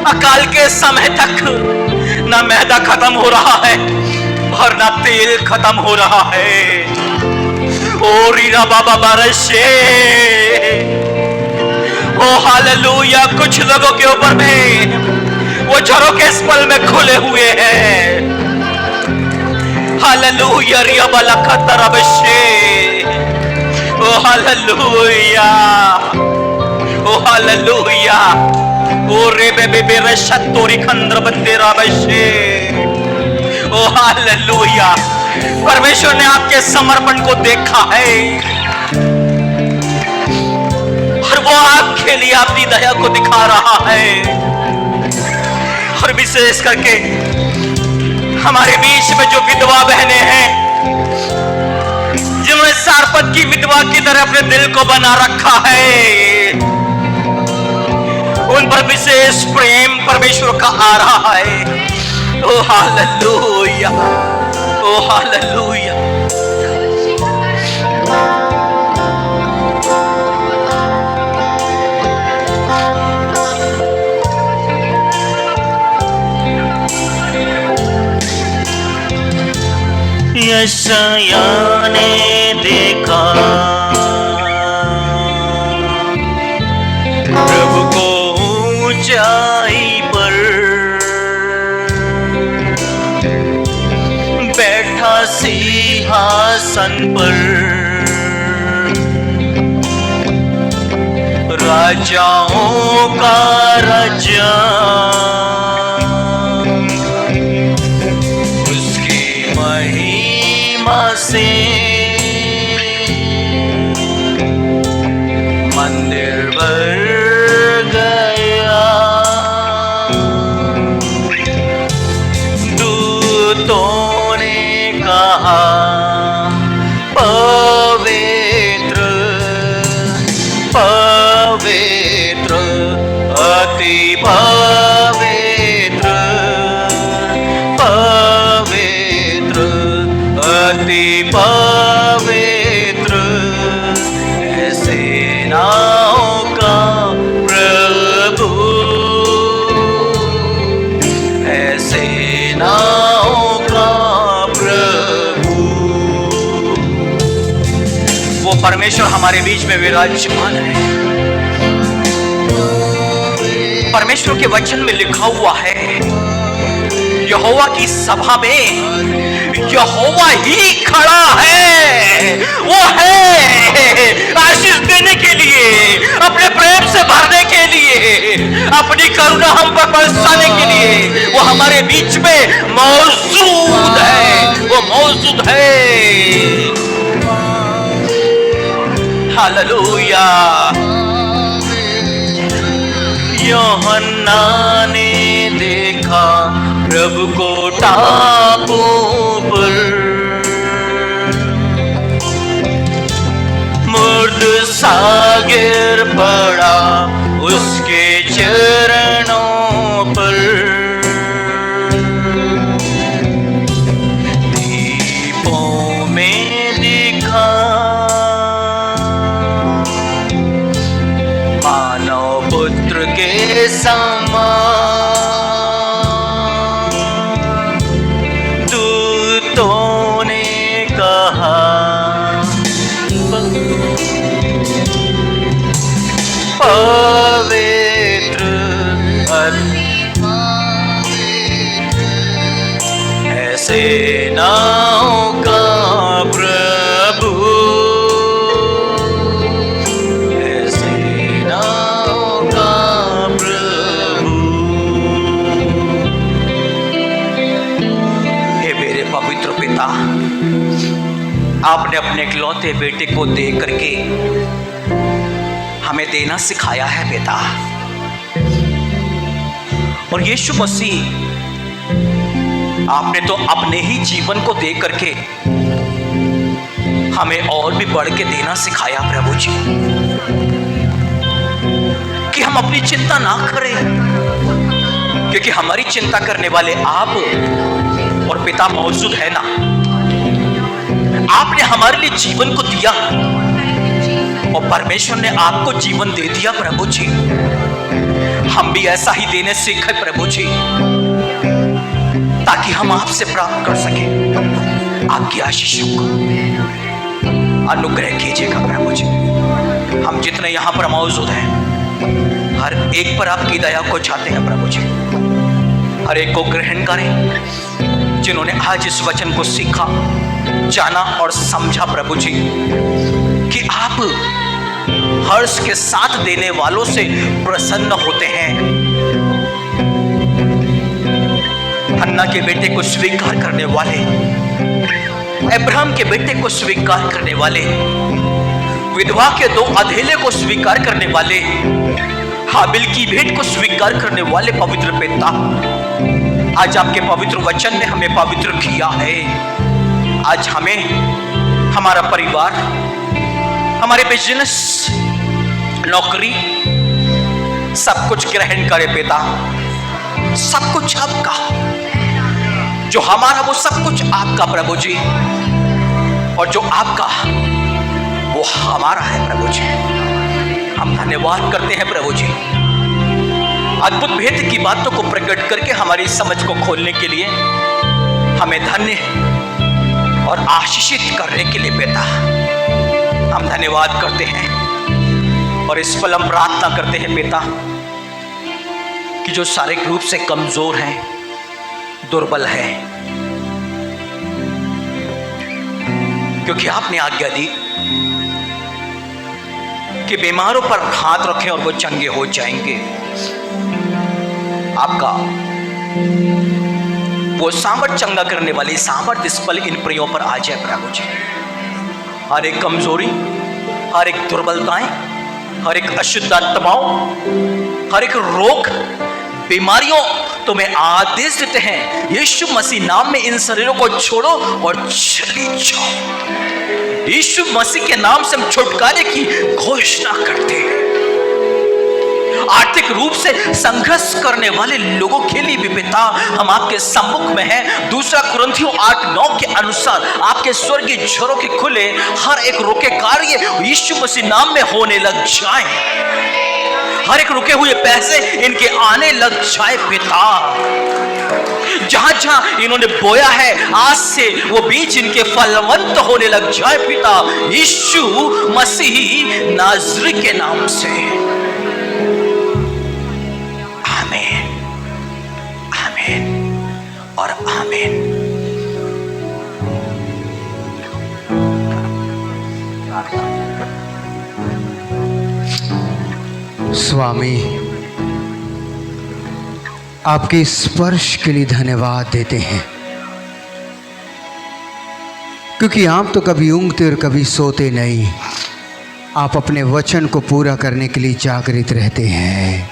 Speaker 1: अकाल के समय तक ना मैदा खत्म हो रहा है और ना तेल खत्म हो रहा है। ओ रीना बाबा बारशे, ओ हालेलुया। कुछ लोगों के ऊपर में वो झरोके इस पल में खुले हुए हैं। हालेलुया, रिया बाला खतर अबशे, ओ हालेलुया, ओ हालेलुया। ओ रे बे रशतोरी खंद्र बंदेरा बशे, ओ हालेलुया। परमेश्वर ने आपके समर्पण को देखा है और वो आपके लिए अपनी दया को दिखा रहा है। और विशेष करके हमारे बीच में जो विधवा बहनें हैं, जिन्होंने सारपत की विधवा की तरह अपने दिल को बना रखा है, उन पर विशेष प्रेम परमेश्वर का आ रहा है। ओ हालेलुया, ओ हालेलुया। यशाया ने देखा प्रभु को ऊंचाई पर बैठा सिंहासन पर, राजाओं का राजा उसकी महिमा से मंदिर भर गया। दूतों ने कहा पवित्र पवित्र अति पवित्र परमेश्वर हमारे बीच में विराजमान है। परमेश्वर के वचन में लिखा हुआ है, यहोवा की सभा में यहोवा ही खड़ा है। वो है आशीष देने के लिए, अपने प्रेम से भरने के लिए, अपनी करुणा हम पर बरसाने के लिए वो हमारे बीच में मौजूद है। वो मौजूद है। हालेलुया। यूहन्ना ने देखा प्रभु को टापू पर, मुर्द सा गिर पड़ा उसके चरणों पर। दीपों में दिखा मानव पुत्र के समान, दूतों ने कहा पवित्र ऐसे नाम का प्रभु, ऐसे नाम का प्रभु। हे मेरे पवित्र पिता, आपने अपने इकलौते बेटे को दे करके हमें देना सिखाया है पिता। और यीशु मसीह, आपने तो अपने ही जीवन को दे करके हमें और भी बढ़ के देना सिखाया प्रभु जी, कि हम अपनी चिंता ना करें, क्योंकि हमारी चिंता करने वाले आप और पिता मौजूद है ना। आपने हमारे लिए जीवन को दिया और परमेश्वर ने आपको जीवन दे दिया प्रभु जी। हम भी ऐसा ही देने सीखे प्रभु जी, ताकि हम आपसे प्राप्त कर सके आपकी आशीषों को। अनुग्रह कीजिएगा प्रभु जी। हम जितने यहाँ पर मौजूद हैं, हर एक पर आपकी दया को चाहते हैं प्रभु जी। हर एक को ग्रहण करें जिन्होंने आज इस वचन को सीखा, जाना और समझा प्रभु जी, कि आप हर्ष के साथ देने वालों से प्रसन्न होते हैं। हन्ना के बेटे को स्वीकार करने वाले, अब्राहम के बेटे को स्वीकार करने वाले, विधवा के 2 अधेले को स्वीकार करने वाले, हाबिल की भेंट को स्वीकार करने वाले पवित्र पिता, आज आपके पवित्र वचन ने हमें पवित्र किया है। आज हमें, हमारा परिवार, हमारे बिजनेस, नौकरी, सब कुछ ग्रहण करे पिता। सब कुछ आपका, जो हमारा वो सब कुछ आपका प्रभु जी, और जो आपका वो हमारा है प्रभु जी। हम धन्यवाद करते हैं प्रभु जी, अद्भुत भेद की बातों को प्रकट करके हमारी समझ को खोलने के लिए हमें धन्य और आशीषित करने के लिए पिता हम धन्यवाद करते हैं। और इस पल हम प्रार्थना करते हैं पिता, कि जो शारीरिक रूप से कमजोर हैं, दुर्बल हैं, क्योंकि आपने आज्ञा दी कि बीमारों पर हाथ रखें और वो चंगे हो जाएंगे। आपका वो सामर्थ चंगा करने वाली सामर्थ इस पल इन प्रियों पर आ जाए प्रभु जी। हर एक कमजोरी, हर एक दुर्बलताएं, हर एक अशुद्ध आत्माओं, हर एक रोग, बीमारियों तुम्हें आदेश देते हैं, यीशु मसीह नाम में इन शरीरों को छोड़ो और चली जाओ। यीशु मसीह के नाम से हम छुटकारे की घोषणा करते हैं। आर्थिक रूप से संघर्ष करने वाले लोगों के लिए भी पिता हम आपके सम्मुख में हैं। 2 कुरिन्थियों 8-9 के अनुसार आपके स्वर्गीय झरों के खुले हर एक रुके कार्य यीशु मसीह नाम में होने लग जाए। हर एक रुके हुए पैसे इनके आने लग जाए पिता। जहां जहां इन्होंने बोया है, आज से वो बीज इनके फलवंत होने लग जाए पिता, यीशु मसीह नाज़री के नाम से। आमीन, आमीन और आमीन।
Speaker 2: स्वामी, आपके स्पर्श के लिए धन्यवाद देते हैं, क्योंकि आप तो कभी ऊँघते और कभी सोते नहीं। आप अपने वचन को पूरा करने के लिए जागृत रहते हैं,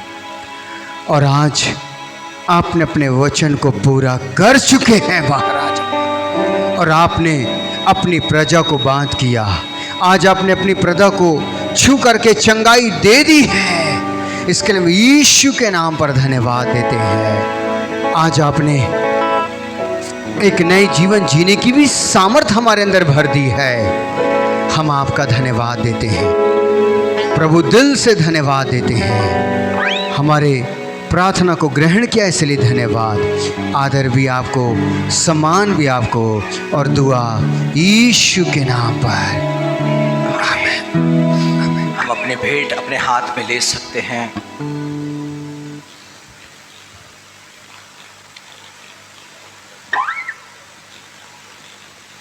Speaker 2: और आज आपने अपने वचन को पूरा कर चुके हैं महाराज। और आपने अपनी प्रजा को बांध किया। आज आपने अपनी प्रजा को छू करके चंगाई दे दी है। इसके लिए यीशु के नाम पर धन्यवाद देते हैं। आज आपने एक नए जीवन जीने की भी सामर्थ हमारे अंदर भर दी है। हम आपका धन्यवाद देते हैं प्रभु, दिल से धन्यवाद देते हैं। हमारे प्रार्थना को ग्रहण किया इसलिए धन्यवाद। आदर भी आपको, सम्मान भी आपको, और दुआ यीशु के नाम पर।
Speaker 1: हम अपने भेंट अपने हाथ में ले सकते हैं।